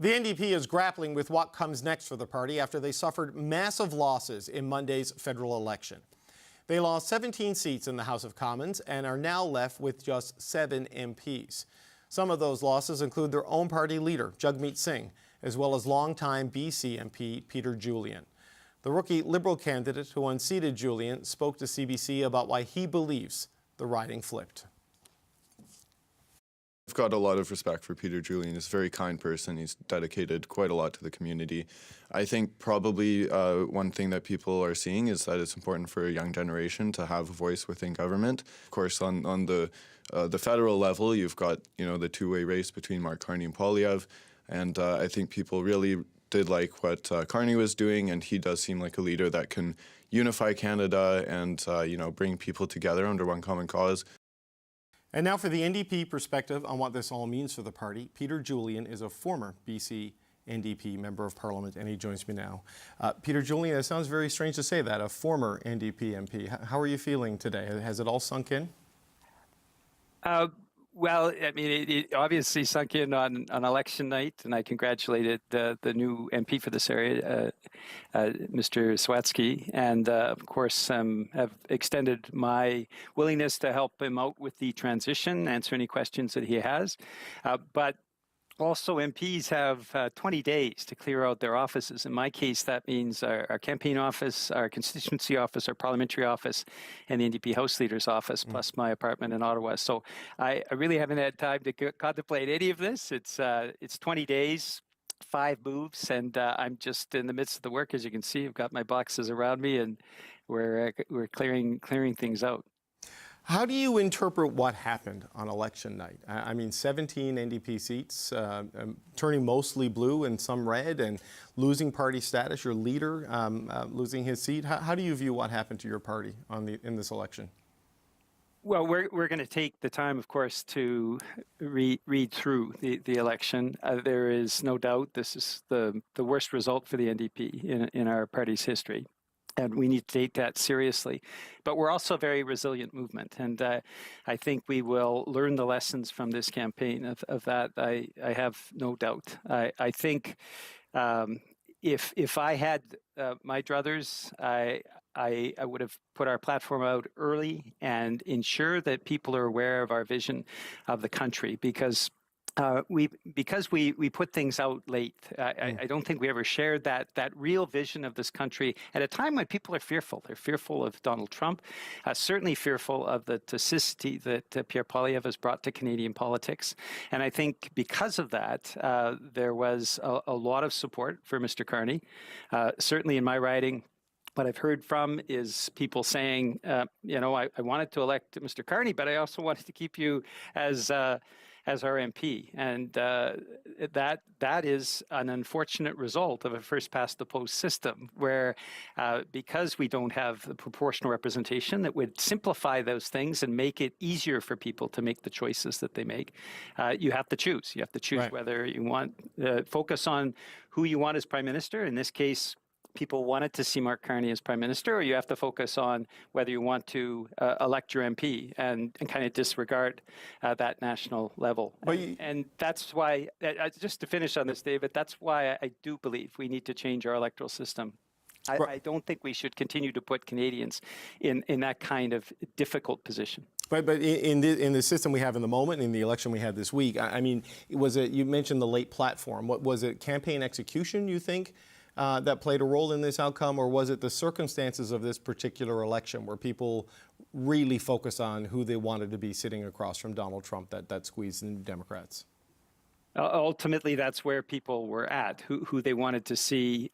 The NDP is grappling with what comes next for the party after they suffered massive losses in Monday's federal election. They lost 17 seats in the House of Commons and are now left with just 7 MPs. Some of those losses include their own party leader, Jagmeet Singh, as well as longtime BC MP Peter Julian. The rookie Liberal candidate who unseated Julian spoke to CBC about why he believes the riding flipped. I've got a lot of respect for Peter Julian. He's a very kind person. He's dedicated quite a lot to the community. I think probably one thing that people are seeing is that it's important for a young generation to have a voice within government. Of course, on the federal level, you've got the two-way race between Mark Carney and Poilievre, and I think people really did like what Carney was doing, and he does seem like a leader that can unify Canada and bring people together under one common cause. And now for the NDP perspective on what this all means for the party. Peter Julian is a former BC NDP Member of Parliament, and he joins me now. Peter Julian, it sounds very strange to say that, a former NDP MP. How are you feeling today? Has it all sunk in? Well, I mean, it obviously sunk in on election night, and I congratulated the new MP for this area, Mr. Swatsky, and of course have extended my willingness to help him out with the transition, answer any questions that he has. But also, MPs have 20 days to clear out their offices. In my case, that means our campaign office, our constituency office, our parliamentary office, and the NDP House Leader's office, plus my apartment in Ottawa. So I really haven't had time to contemplate any of this. It's 20 days, 5 moves, and I'm just in the midst of the work. As you can see, I've got my boxes around me, and we're clearing things out. How do you interpret what happened on election night? I mean, 17 NDP seats, turning mostly blue and some red, and losing party status, your leader losing his seat. How do you view what happened to your party in this election? Well, we're going to take the time, of course, to read through the election. There is no doubt this is the worst result for the NDP in our party's history. And we need to take that seriously. But we're also a very resilient movement. And I think we will learn the lessons from this campaign. Of that, I have no doubt. I think if I had my druthers, I would have put our platform out early and ensure that people are aware of our vision of the country, because we put things out late. I don't think we ever shared that real vision of this country at a time when people are fearful. They're fearful of Donald Trump, certainly fearful of the toxicity that Pierre Poilievre has brought to Canadian politics. And I think because of that, there was a lot of support for Mr. Carney. Certainly in my riding, what I've heard from is people saying, I wanted to elect Mr. Carney, but I also wanted to keep you as our MP, and that is an unfortunate result of a first past the post system, where because we don't have the proportional representation that would simplify those things and make it easier for people to make the choices that they make, you have to choose. You have to choose whether you want focus on who you want as Prime Minister. In this case, people wanted to see Mark Carney as Prime Minister, or you have to focus on whether you want to elect your MP and kind of disregard that national level. And that's why, just to finish on this, David, that's why I do believe we need to change our electoral system. I don't think we should continue to put Canadians in that kind of difficult position. But in the system we have in the moment, in the election we had this week, I mean, you mentioned the late platform. What was it, campaign execution, you think, that played a role in this outcome, or was it the circumstances of this particular election where people really focused on who they wanted to be sitting across from Donald Trump that squeezed in Democrats? Ultimately, that's where people were at, who they wanted to see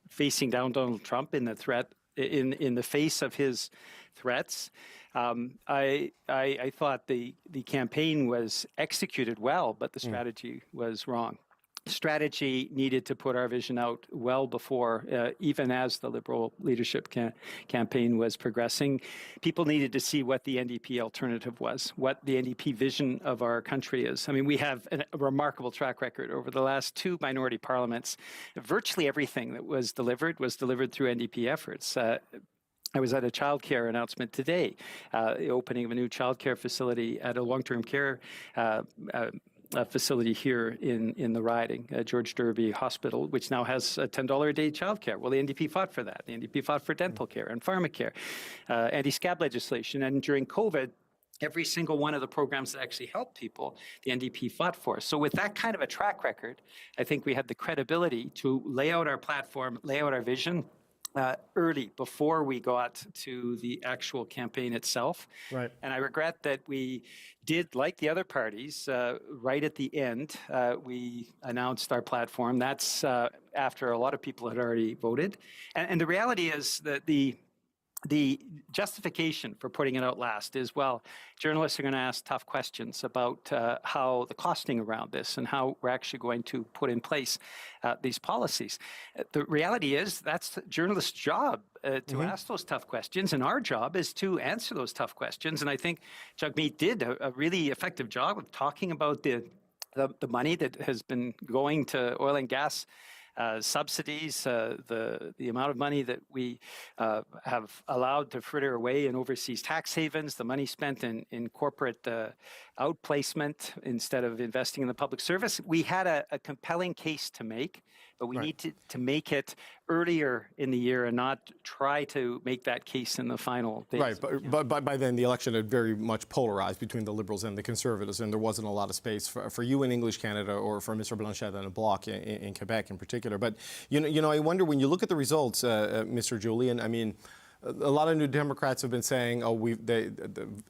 facing down Donald Trump in the threat, in the face of his threats. I thought the campaign was executed well, but the strategy was wrong. Strategy needed to put our vision out well before, even as the Liberal leadership campaign was progressing. People needed to see what the NDP alternative was, what the NDP vision of our country is. I mean, we have a remarkable track record over the last 2 minority parliaments. Virtually everything that was delivered through NDP efforts. I was at a childcare announcement today, the opening of a new childcare facility at a long-term care facility here in the riding, George Derby Hospital, which now has $10 a day childcare. Well, the NDP fought for that. The NDP fought for dental care and pharmacare, anti-scab legislation. And during COVID, every single one of the programs that actually helped people, the NDP fought for. So with that kind of a track record, I think we had the credibility to lay out our platform, lay out our vision, early, before we got to the actual campaign itself. Right. And I regret that we did, like the other parties, right at the end, we announced our platform. That's after a lot of people had already voted. And the reality is that the justification for putting it out last is, well, journalists are going to ask tough questions about how the costing around this and how we're actually going to put in place these policies. The reality is that's journalists' job to ask those tough questions, and our job is to answer those tough questions. And I think Jagmeet did a really effective job of talking about the money that has been going to oil and gas subsidies, the amount of money that we have allowed to fritter away in overseas tax havens, the money spent in corporate outplacement instead of investing in the public service. We had a compelling case to make, but we need to make it earlier in the year and not try to make that case in the final days. Right, but by then the election had very much polarized between the Liberals and the Conservatives, and there wasn't a lot of space for you in English Canada or for Mr. Blanchette and Bloc in Quebec in particular. But you know, I wonder, when you look at the results, Mr. Julian, I mean, a lot of New Democrats have been saying, oh, the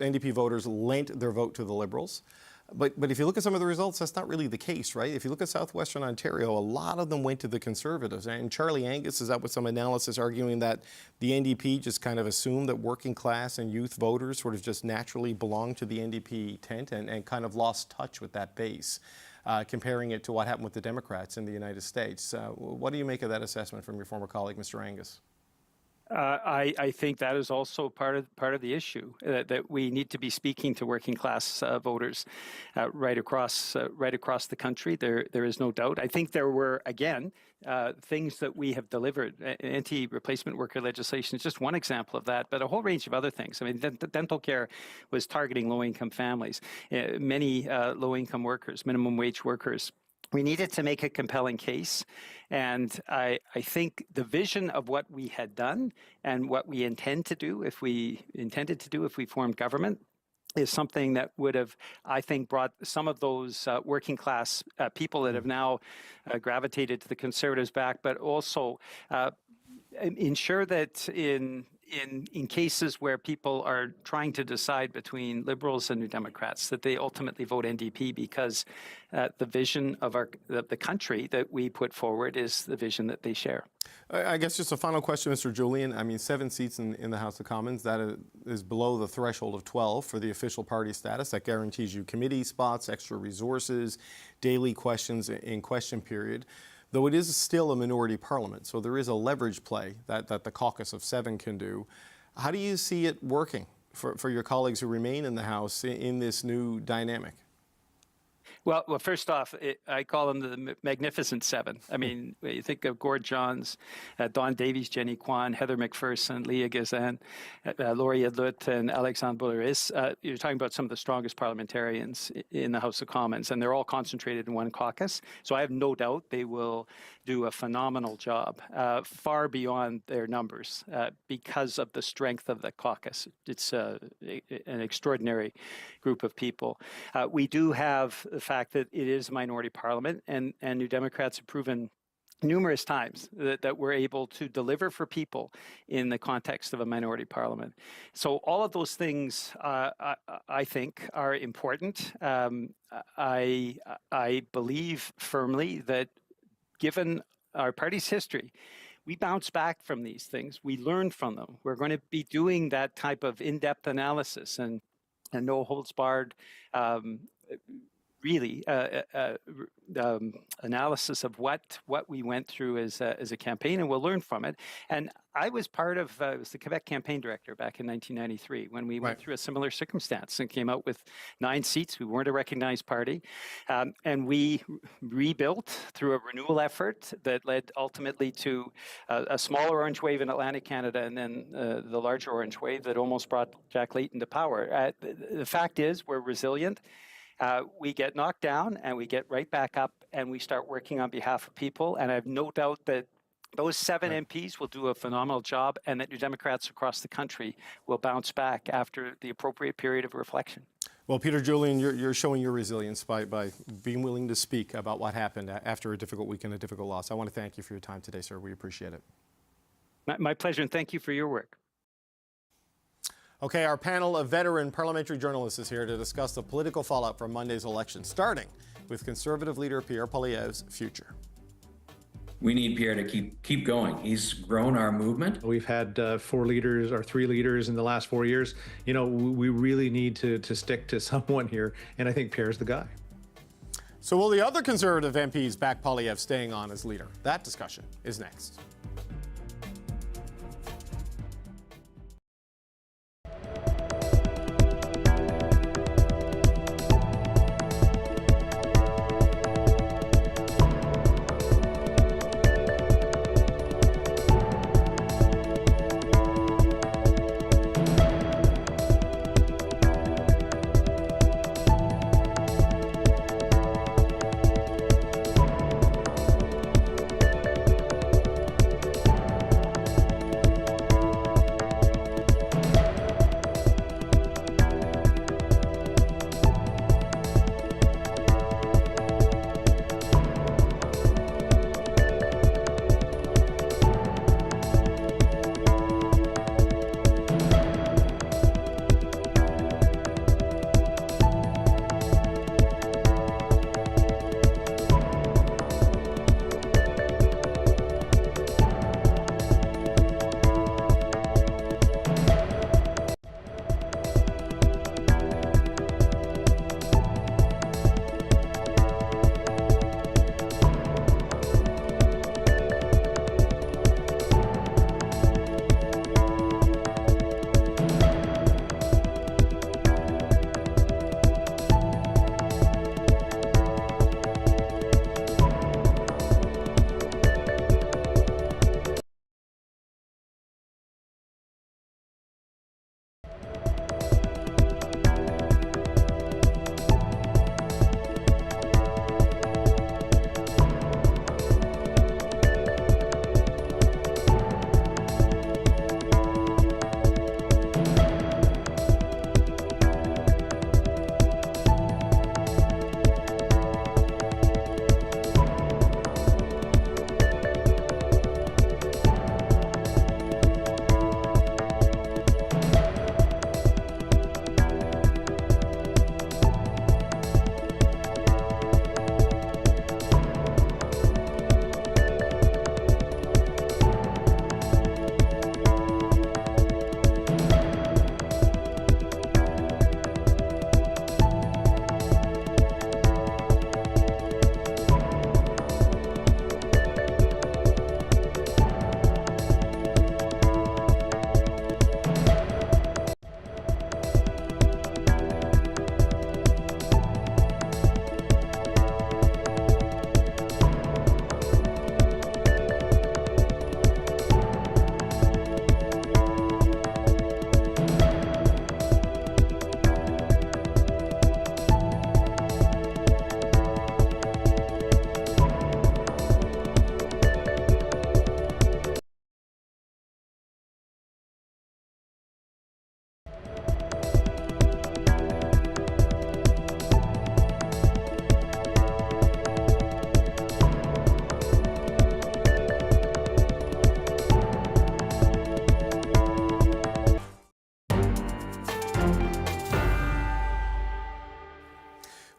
NDP voters lent their vote to the Liberals. But if you look at some of the results, that's not really the case, right? If you look at southwestern Ontario, a lot of them went to the Conservatives. And Charlie Angus is out with some analysis arguing that the NDP just kind of assumed that working class and youth voters sort of just naturally belonged to the NDP tent and kind of lost touch with that base, comparing it to what happened with the Democrats in the United States. What do you make of that assessment from your former colleague, Mr. Angus? I think that is also part of the issue, that we need to be speaking to working class voters right across the country. There is no doubt. I think there were, again, things that we have delivered. Anti-replacement worker legislation is just one example of that, but a whole range of other things. I mean, dental care was targeting low-income families, many low-income workers, minimum wage workers. We needed to make a compelling case, and I think the vision of what we had done and what we intended to do if we formed government is something that would have, I think, brought some of those working class people that have now gravitated to the Conservatives back, but also ensure that in cases where people are trying to decide between Liberals and New Democrats, that they ultimately vote NDP, because the vision of the country that we put forward is the vision that they share. I guess just a final question, Mr. Julian. I mean, 7 seats in the House of Commons, that is below the threshold of 12 for the official party status. That guarantees you committee spots, extra resources, daily questions in question period. Though it is still a minority parliament, so there is a leverage play that the caucus of 7 can do. How do you see it working for your colleagues who remain in the House in this new dynamic? Well, first off, I call them the Magnificent Seven. I mean, you think of Gord Johns, Don Davies, Jenny Kwan, Heather McPherson, Leah Gazan, Laurie Edlut, and Alexandre Boulris. You're talking about some of the strongest parliamentarians in the House of Commons, and they're all concentrated in one caucus. So I have no doubt they will do a phenomenal job, far beyond their numbers, because of the strength of the caucus. It's an extraordinary group of people. We do have the fact that it is a minority parliament, and New Democrats have proven numerous times that we're able to deliver for people in the context of a minority parliament. So all of those things, I think, are important. I believe firmly that, given our party's history, we bounce back from these things. We learn from them. We're going to be doing that type of in-depth analysis and no holds barred, really analysis of what we went through as a campaign, and we'll learn from it. And I was part of, was the Quebec campaign director back in 1993 when we went through a similar circumstance and came out with 9 seats. We weren't a recognized party. And we rebuilt through a renewal effort that led ultimately to a smaller orange wave in Atlantic Canada, and then the larger orange wave that almost brought Jack Layton to power. The fact is, we're resilient. We get knocked down and we get right back up and we start working on behalf of people. And I have no doubt that those 7 MPs will do a phenomenal job and that New Democrats across the country will bounce back after the appropriate period of reflection. Well, Peter Julian, you're showing your resilience by being willing to speak about what happened after a difficult week and a difficult loss. I want to thank you for your time today, sir. We appreciate it. My pleasure, and thank you for your work. Okay, our panel of veteran parliamentary journalists is here to discuss the political fallout from Monday's election, starting with Conservative leader Pierre Poilievre's future. We need Pierre to keep going. He's grown our movement. We've had 4 leaders or 3 leaders in the last 4 years. You know, we really need to stick to someone here, and I think Pierre's the guy. So will the other Conservative MPs back Poilievre staying on as leader? That discussion is next.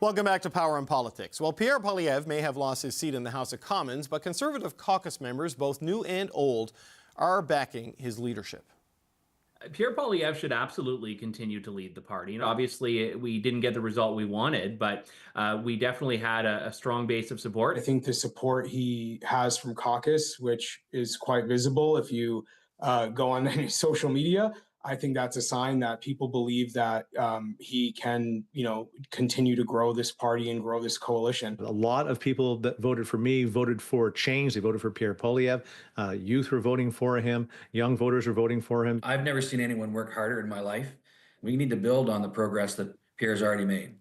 Welcome back to Power and Politics. Well, Pierre Poilievre may have lost his seat in the House of Commons, but Conservative caucus members, both new and old, are backing his leadership. Pierre Poilievre should absolutely continue to lead the party. And obviously, we didn't get the result we wanted, but we definitely had a strong base of support. I think the support he has from Caucus, which is quite visible if you go on any social media, I think that's a sign that people believe that he can, continue to grow this party and grow this coalition. A lot of people that voted for me voted for change. They voted for Pierre Poilievre. Youth were voting for him. Young voters were voting for him. I've never seen anyone work harder in my life. We need to build on the progress that Pierre's already made.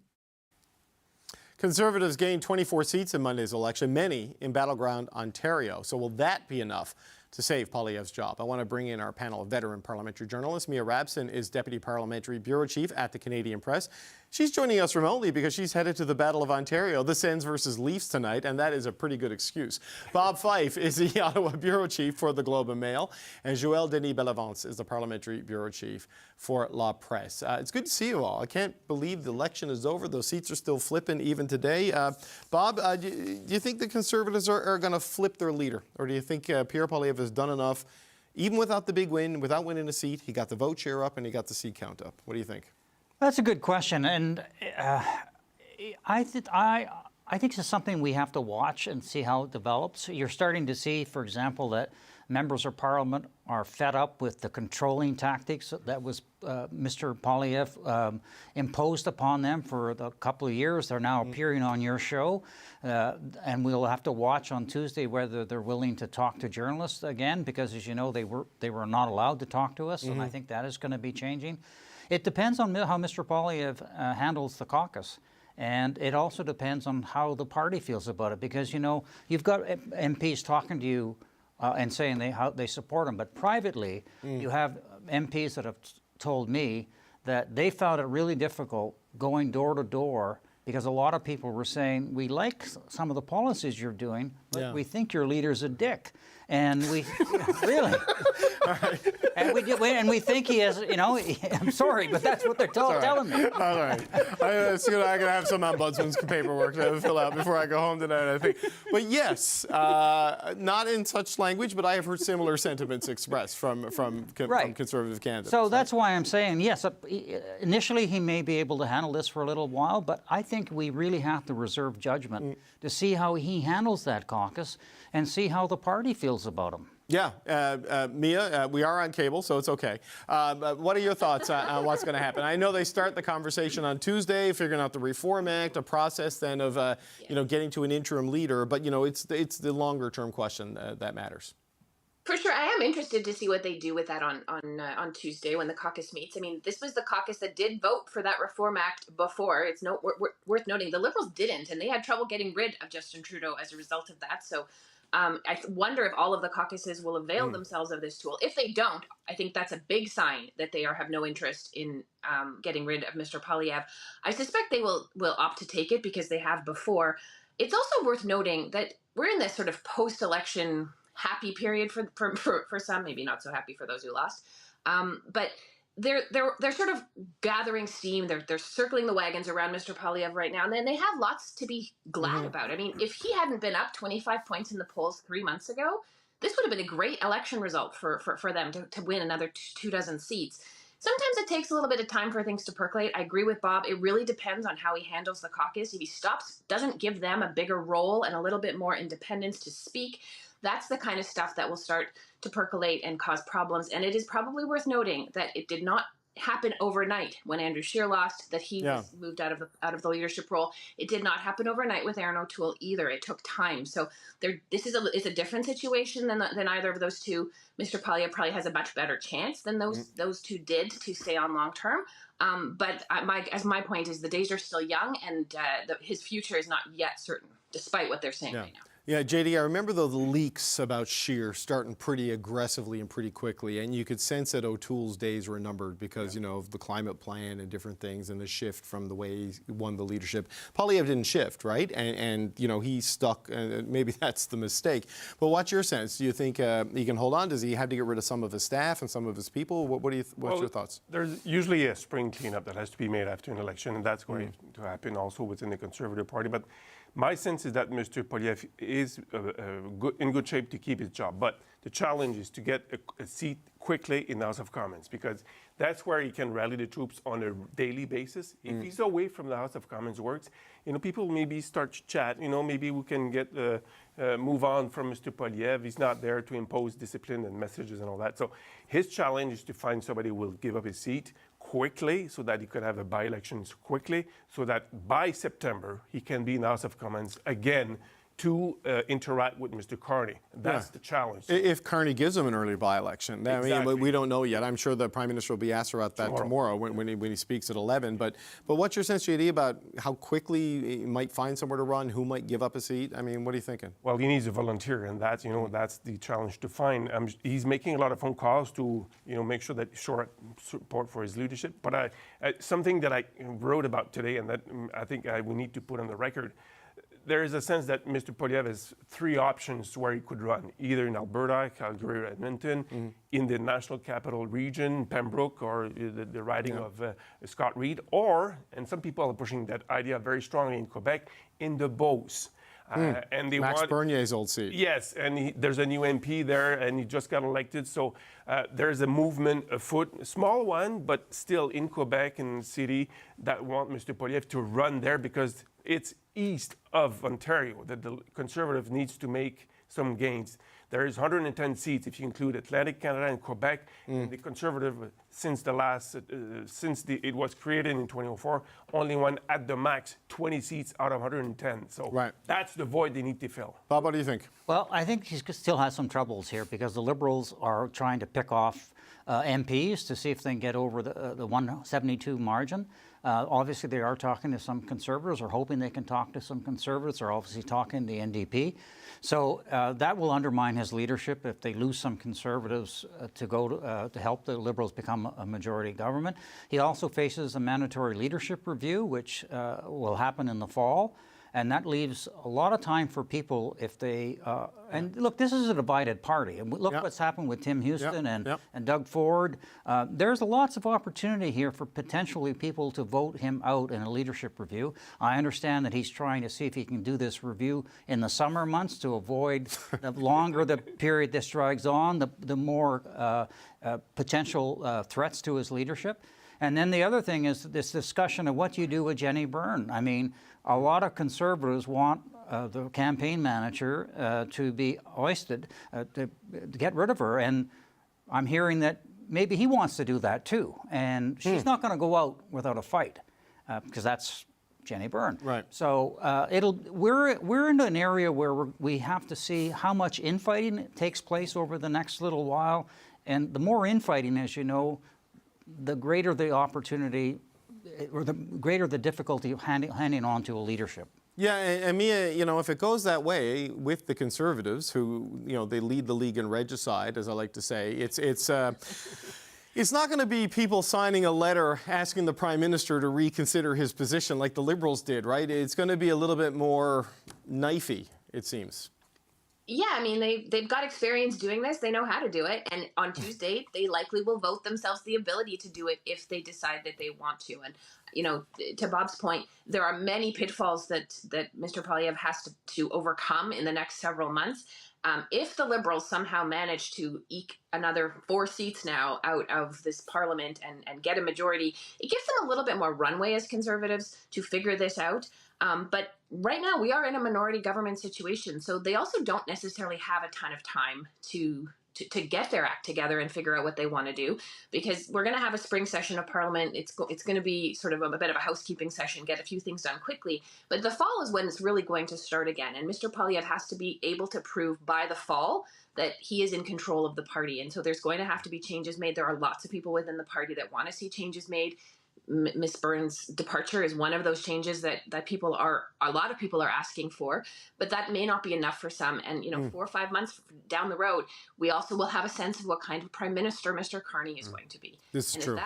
Conservatives gained 24 seats in Monday's election, many in Battleground Ontario. So will that be enough to save Poilievre's job? I want to bring in our panel of veteran parliamentary journalists. Mia Rabson is Deputy Parliamentary Bureau Chief at the Canadian Press. She's joining us remotely because she's headed to the Battle of Ontario, the Sens versus Leafs tonight, and that is a pretty good excuse. Bob Fife is the Ottawa Bureau Chief for the Globe and Mail, and Joël Denis Bellavance is the Parliamentary Bureau Chief for La Presse. It's good to see you all. I can't believe the election is over. Those seats are still flipping even today. Bob, do you think the Conservatives are going to flip their leader, or do you think Pierre Poilievre has done enough, even without the big win, without winning a seat? He got the vote share up and he got the seat count up. What do you think? That's a good question, and I think it's something we have to watch and see how it develops. You're starting to see, for example, that members of Parliament are fed up with the controlling tactics that was Mr. Poilievre imposed upon them for a couple of years. They're now appearing on your show, and we'll have to watch on Tuesday whether they're willing to talk to journalists again, because, as you know, they were not allowed to talk to us, and I think that is going to be changing. It depends on how Mr. Poilievre handles the caucus. And it also depends on how the party feels about it, because, you know, you've got MPs talking to you and saying how they support him. But privately, you have MPs that have told me that they found it really difficult going door to door, because a lot of people were saying, we like some of the policies you're doing, but we think your leader's a dick. And we really, and we think he has, you know, I'm sorry, but that's what they're telling me. All right. I'm going to have some ombudsman's paperwork to fill out before I go home tonight, I think. But yes, not in such language, but I have heard similar sentiments expressed from conservative candidates. So that's why I'm saying, yes, initially he may be able to handle this for a little while, but I think we really have to reserve judgment to see how he handles that caucus and see how the party feels about him. Yeah, Mia, we are on cable, so it's okay. What are your thoughts on what's going to happen? I know they start the conversation on Tuesday, figuring out the Reform Act, a process then of, you know, getting to an interim leader. But, you know, it's the longer-term question that matters. For sure. I am interested to see what they do with that on Tuesday when the caucus meets. I mean, this was the caucus that did vote for that Reform Act before. It's worth noting the Liberals didn't, and they had trouble getting rid of Justin Trudeau as a result of that. So I wonder if all of the caucuses will avail themselves of this tool. If they don't, I think that's a big sign that they have no interest in getting rid of Mr. Poilievre. I suspect they will opt to take it because they have before. It's also worth noting that we're in this sort of post-election happy period for some, maybe not so happy for those who lost. But they're sort of gathering steam. They're circling the wagons around Mr. Poilievre right now, and then they have lots to be glad about. I mean, if he hadn't been up 25 points in the polls 3 months ago, this would have been a great election result for them to win another 24 seats. Sometimes it takes a little bit of time for things to percolate. I agree with Bob. It really depends on how he handles the caucus. If he doesn't give them a bigger role and a little bit more independence to speak, that's the kind of stuff that will start to percolate and cause problems. And it is probably worth noting that it did not happen overnight when Andrew Scheer lost, that he was moved out of the leadership role. It did not happen overnight with Aaron O'Toole either. It took time. So this is a different situation than either of those two. Mr. Poilievre probably has a much better chance than those two did to stay on long term. But my point is the days are still young, and his future is not yet certain, despite what they're saying right now. Yeah, JD, I remember the leaks about Scheer starting pretty aggressively and pretty quickly, and you could sense that O'Toole's days were numbered because, you know, of the climate plan and different things and the shift from the way he won the leadership. Poilievre didn't shift, right? And you know, he stuck, maybe that's the mistake. But what's your sense? Do you think he can hold on? Does he have to get rid of some of his staff and some of his people? What's your thoughts? There's usually a spring cleanup that has to be made after an election, and that's going to happen also within the Conservative Party. But my sense is that Mr. Poilievre is in good shape to keep his job. But the challenge is to get a seat quickly in the House of Commons, because that's where he can rally the troops on a daily basis. If he's away from the House of Commons works, you know, people maybe start to chat, you know, maybe we can get move on from Mr. Poilievre. He's not there to impose discipline and messages and all that. So his challenge is to find somebody who will give up his seat quickly so that he could have a by-elections quickly, so that by September he can be in the House of Commons again to interact with Mr. Carney. That's the challenge. If Carney gives him an early by-election. Exactly. I mean, we don't know yet. I'm sure the Prime Minister will be asked about that tomorrow when he speaks at 11. But what's your sense, JD, about how quickly he might find somewhere to run, who might give up a seat? I mean, what are you thinking? Well, he needs a volunteer, and that's, that's the challenge to find. He's making a lot of phone calls to, make sure that short support for his leadership. But something that I wrote about today, and that I think we need to put on the record, there is a sense that Mr. Poilievre has three options where he could run, either in Alberta, Calgary, or Edmonton, in the National Capital Region, Pembroke, or the riding of Scott Reed, or, and some people are pushing that idea very strongly in Quebec, in the Beauce. And they Max Bernier's old seat. Yes, and there's a new MP there, and he just got elected. So there's a movement afoot, a small one, but still in Quebec and city, that want Mr. Poilievre to run there because it's east of Ontario that the Conservative needs to make some gains. There is 110 seats if you include Atlantic Canada and Quebec. And the Conservative, since it was created in 2004, only won at the max 20 seats out of 110. So that's the void they need to fill. Bob, what do you think? Well, I think he still has some troubles here because the Liberals are trying to pick off MPs to see if they can get over the 172 margin. Obviously, they are talking to some Conservatives or hoping they can talk to some Conservatives. They're obviously talking to the NDP. So that will undermine his leadership if they lose some Conservatives to help the Liberals become a majority government. He also faces a mandatory leadership review, which will happen in the fall. And that leaves a lot of time for people if they, and look, this is a divided party. And look what's happened with Tim Houston and Doug Ford. There's lots of opportunity here for potentially people to vote him out in a leadership review. I understand that he's trying to see if he can do this review in the summer months to avoid the longer the period this drags on, the more potential threats to his leadership. And then the other thing is this discussion of what you do with Jenny Byrne. I mean, a lot of Conservatives want the campaign manager to be ousted, to get rid of her. And I'm hearing that maybe he wants to do that too. And she's not going to go out without a fight because that's Jenny Byrne. Right. So we're in an area where we have to see how much infighting takes place over the next little while. And the more infighting, as you know, the greater the opportunity or the greater the difficulty of handing on to a leadership. Yeah, and Mia, if it goes that way with the Conservatives, who, they lead the league in regicide, as I like to say, it's not going to be people signing a letter asking the Prime Minister to reconsider his position like the Liberals did, right? It's going to be a little bit more knifey, it seems. Yeah, I mean, they've got experience doing this. They know how to do it. And on Tuesday, they likely will vote themselves the ability to do it if they decide that they want to. And, to Bob's point, there are many pitfalls that Mr. Poilievre has to overcome in the next several months. If the Liberals somehow manage to eke another 4 seats now out of this parliament and get a majority, it gives them a little bit more runway as Conservatives to figure this out. But right now we are in a minority government situation, so they also don't necessarily have a ton of time to get their act together and figure out what they want to do, because we're going to have a spring session of Parliament. It's going to be sort of a bit of a housekeeping session, get a few things done quickly. But the fall is when it's really going to start again, and Mr. Poilievre has to be able to prove by the fall that he is in control of the party. And so there's going to have to be changes made. There are lots of people within the party that want to see changes made. Ms. Byrne's departure is one of those changes that a lot of people are asking for, but that may not be enough for some. And 4 or 5 months down the road, we also will have a sense of what kind of Prime Minister Mr. Carney is going to be. This is true.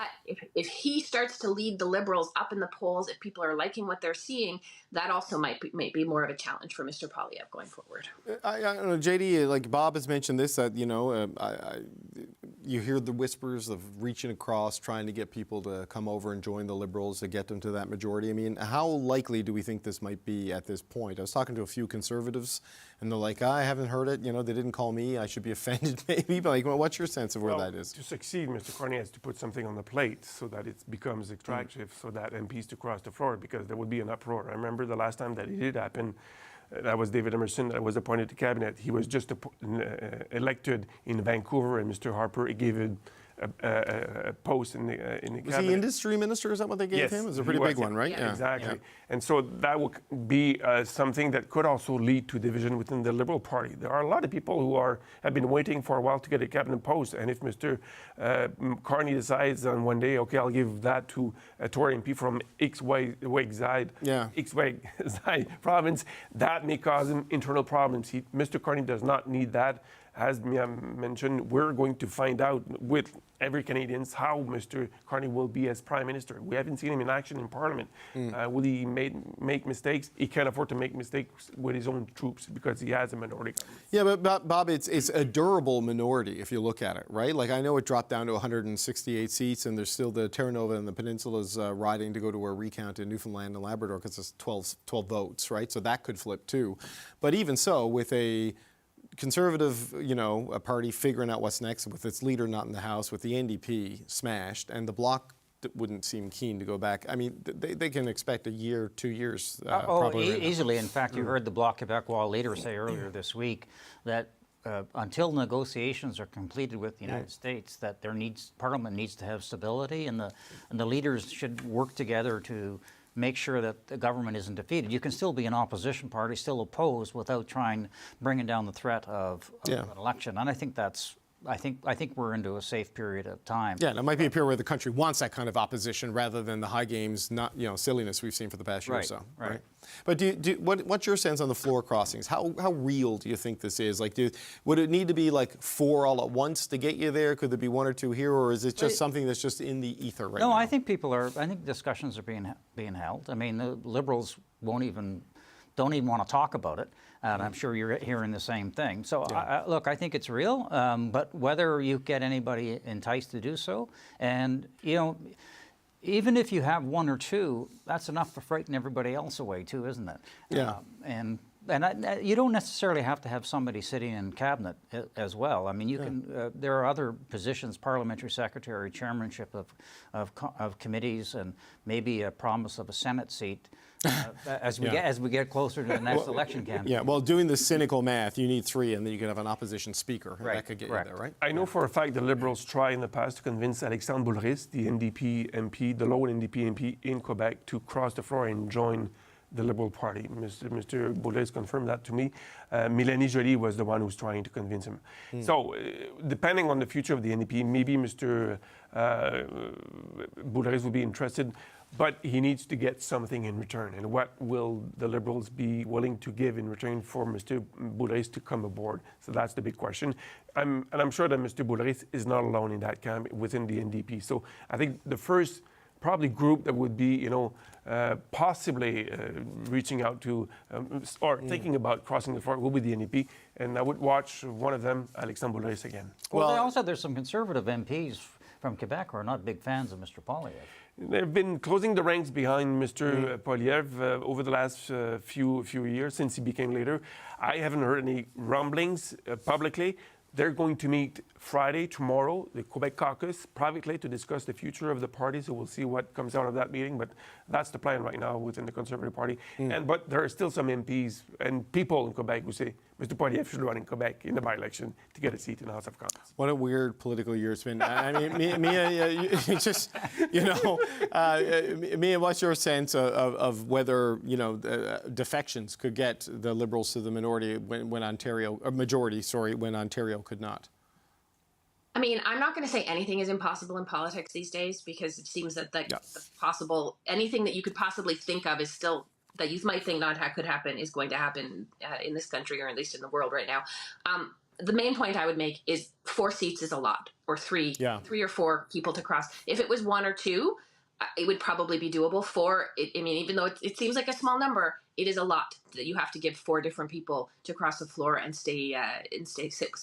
If he starts to lead the Liberals up in the polls, if people are liking what they're seeing, that also might be more of a challenge for Mr. Poilievre going forward. I don't know, JD, like Bob has mentioned this, that you hear the whispers of reaching across, trying to get people to come over and join the Liberals to get them to that majority. I mean, how likely do we think this might be at this point? I was talking to a few Conservatives, and they're like, I haven't heard it. They didn't call me. I should be offended, maybe. But what's your sense of where that is? To succeed, Mr. Carney has to put something on the plate so that it becomes attractive, so that MPs to cross the floor, because there would be an uproar. I remember the last time that it did happen. That was David Emerson that was appointed to cabinet. He was just elected in Vancouver, and Mr. Harper gave a post in the cabinet. Was he industry minister? Is that what they gave him? It was a pretty big one, right? Yeah. Exactly. And so that will be something that could also lead to division within the Liberal Party. There are a lot of people who have been waiting for a while to get a cabinet post, and if Mr. Carney decides on one day, okay, I'll give that to a Tory MP from XY province, that may cause him internal problems. Mr. Carney does not need that. As Mia mentioned, we're going to find out with every Canadian how Mr. Carney will be as Prime Minister. We haven't seen him in action in Parliament. Will he make mistakes? He can't afford to make mistakes with his own troops because he has a minority government. Yeah, but Bob, it's a durable minority if you look at it, right? Like I know it dropped down to 168 seats, and there's still the Terra Nova and the Peninsula's riding to go to a recount in Newfoundland and Labrador because it's 12 votes, right? So that could flip too. But even so, with a Conservative, a party figuring out what's next with its leader not in the House, with the NDP smashed, and the Bloc wouldn't seem keen to go back. I mean, they can expect a year, 2 years. Probably easily. In fact, you heard the Bloc Québécois leader say earlier this week that until negotiations are completed with the United States, that Parliament needs to have stability, and the leaders should work together to make sure that the government isn't defeated. You can still be an opposition party, still oppose, without bringing down the threat of an election. And I think I think we're into a safe period of time. Yeah, and it might be a period where the country wants that kind of opposition rather than the high games, silliness we've seen for the past year or so. Right. But what's your sense on the floor crossings? How real do you think this is? Like, would it need to be like 4 all at once to get you there? Could there be 1 or 2 here, or is it just something that's just in the ether right now? No, I think discussions are being held. I mean, the Liberals don't even want to talk about it, and I'm sure you're hearing the same thing. So, look, I think it's real, but whether you get anybody enticed to do so, and, even if you have 1 or 2, that's enough to frighten everybody else away too, isn't it? Yeah. And you don't necessarily have to have somebody sitting in cabinet as well. I mean, you can. There are other positions: parliamentary secretary, chairmanship of committees, and maybe a promise of a Senate seat as we get closer to the next election campaign. Yeah. Well, doing the cynical math, you need 3, and then you could have an opposition speaker. Right. That could get you there, right? I know for a fact the Liberals tried in the past to convince Alexandre Boulris, the NDP MP, the lone NDP MP in Quebec, to cross the floor and join the Liberal Party. Mr. Boulris confirmed that to me. Mélanie Joly was the one who was trying to convince him. So, depending on the future of the NDP, maybe Mr. Boulris will be interested, but he needs to get something in return. And what will the Liberals be willing to give in return for Mr. Boulris to come aboard? So that's the big question. I'm sure that Mr. Boulris is not alone in that camp within the NDP. So I think the first probably group that would be, possibly reaching out to or thinking about crossing the floor will be the NDP, and I would watch one of them, Alexandre Boulris, again. Well, there's some Conservative MPs from Quebec who are not big fans of Mr. Poilievre. They've been closing the ranks behind Mr. Poilievre over the last few years since he became leader. I haven't heard any rumblings publicly. They're going to meet Friday, tomorrow, the Quebec Caucus, privately to discuss the future of the party. So we'll see what comes out of that meeting. But that's the plan right now within the Conservative Party. But there are still some MPs and people in Quebec who say Mr. Poilievre should run in Quebec in the by-election to get a seat in the House of Commons. What a weird political year it's been. I mean, Mia, Mia, what's your sense of whether, defections could get the Liberals to the minority when Ontario could not? I mean, I'm not going to say anything is impossible in politics these days, because it seems that anything that you could possibly think of is still, that you might think could happen, is going to happen in this country, or at least in the world right now. The main point I would make is 4 seats is a lot, or 3 or 4 people to cross. If it was 1 or 2, it would probably be doable. 4, even though it seems like a small number, it is a lot that you have to give 4 different people to cross the floor and sit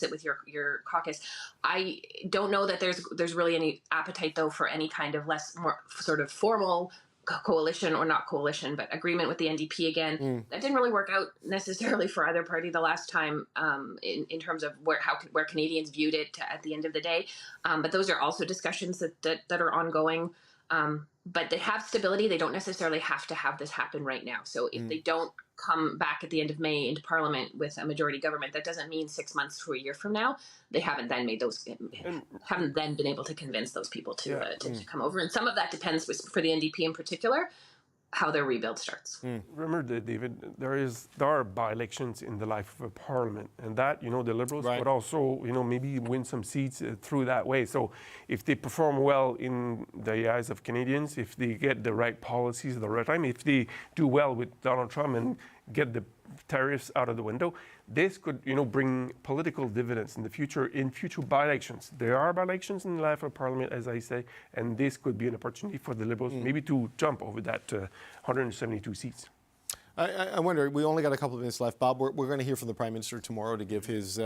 with your caucus. I don't know that there's really any appetite, though, for any kind of more sort of formal coalition, or not coalition, but agreement with the NDP again. That didn't really work out necessarily for either party the last time, in terms of where Canadians viewed it at the end of the day. But those are also discussions that are ongoing. But they have stability. They don't necessarily have to have this happen right now. So if they don't come back at the end of May into Parliament with a majority government, that doesn't mean 6 months to a year from now they haven't then been able to convince those people to come over. And some of that depends, for the NDP in particular, how their rebuild starts. Remember, David, there are by-elections in the life of a parliament, and that, the Liberals would also, maybe win some seats through that way. So if they perform well in the eyes of Canadians, if they get the right policies at the right time, if they do well with Donald Trump and get the tariffs out of the window, this could, bring political dividends in the future, in future by-elections. There are by-elections in the life of Parliament, as I say, and this could be an opportunity for the Liberals maybe to jump over that 172 seats. I wonder, we only got a couple of minutes left. Bob, we're going to hear from the Prime Minister tomorrow to give his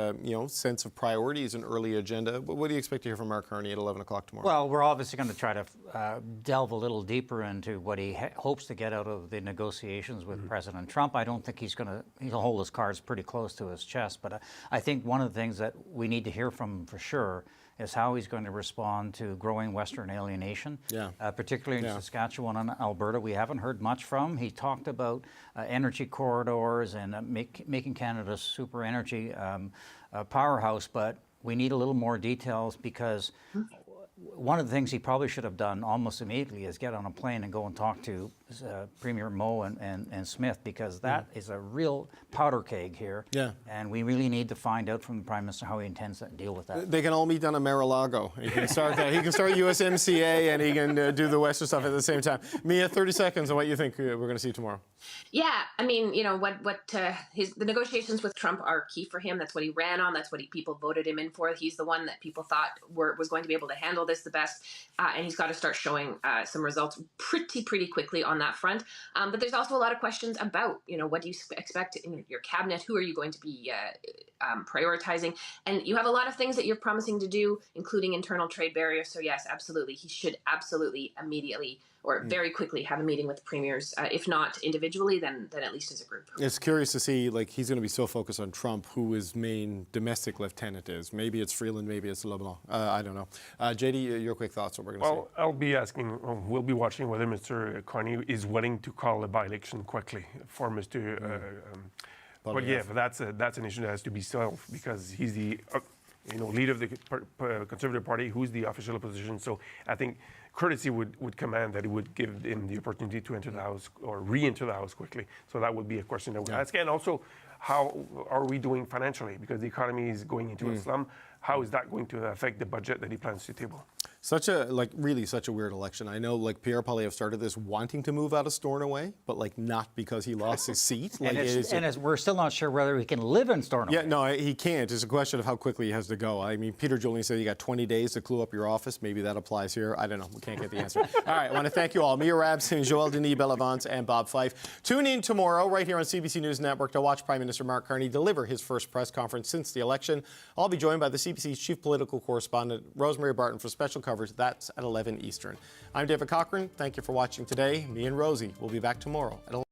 sense of priorities and early agenda. What do you expect to hear from Mark Carney at 11 o'clock tomorrow? Well, we're obviously going to try to delve a little deeper into what he hopes to get out of the negotiations with President Trump. I don't think he'll hold his cards pretty close to his chest, but I think one of the things that we need to hear from him for sure is how he's going to respond to growing Western alienation, particularly in Saskatchewan and Alberta. We haven't heard much from. He talked about energy corridors and making Canada a super energy powerhouse, but we need a little more details, because one of the things he probably should have done almost immediately is get on a plane and go and talk to Premier Moe and Smith, because that is a real powder keg here. And we really need to find out from the Prime Minister how he intends to deal with that. They can all meet down in Mar-a-Lago. He can start USMCA and he can do the Western stuff at the same time. Mia, 30 seconds on what you think we're going to see tomorrow. Yeah, I mean, the negotiations with Trump are key for him. That's what he ran on. That's what people voted him in for. He's the one that people thought was going to be able to handle this the best, and he's got to start showing some results pretty quickly on that front. But there's also a lot of questions about, what do you expect in your cabinet? Who are you going to be prioritizing? And you have a lot of things that you're promising to do, including internal trade barriers. So yes, absolutely, he should absolutely immediately or very quickly have a meeting with the premiers, if not individually, then at least as a group. It's curious to see, he's going to be so focused on Trump, who his main domestic lieutenant is. Maybe it's Freeland, maybe it's LeBlanc. I don't know. JD, your quick thoughts on what we're going to see. I'll be asking, we'll be watching whether Mr. Carney is willing to call a by-election quickly for Mr. Poilievre. That's an issue that has to be solved, because he's the leader of the Conservative Party, who's the official opposition. So I think courtesy would command that he would give him the opportunity to enter the House or re-enter the House quickly. So that would be a question that we ask. And also, how are we doing financially? Because the economy is going into a slump. How is that going to affect the budget that he plans to table? Such a weird election. I know, Pierre Poilievre started this wanting to move out of Stornoway, but not because he lost his seat. We're still not sure whether he can live in Stornoway. Yeah, no, he can't. It's a question of how quickly he has to go. I mean, Peter Julian said you got 20 days to clue up your office. Maybe that applies here. I don't know. We can't get the answer. All right, I want to thank you all. Mia Rabson, Joël Denis Bellavance, and Bob Fife. Tune in tomorrow right here on CBC News Network to watch Prime Minister Mark Carney deliver his first press conference since the election. I'll be joined by the CBC's chief political correspondent, Rosemary Barton, for special coverage. That's at 11 Eastern. I'm David Cochrane. Thank you for watching today. Me and Rosie will be back tomorrow at 11.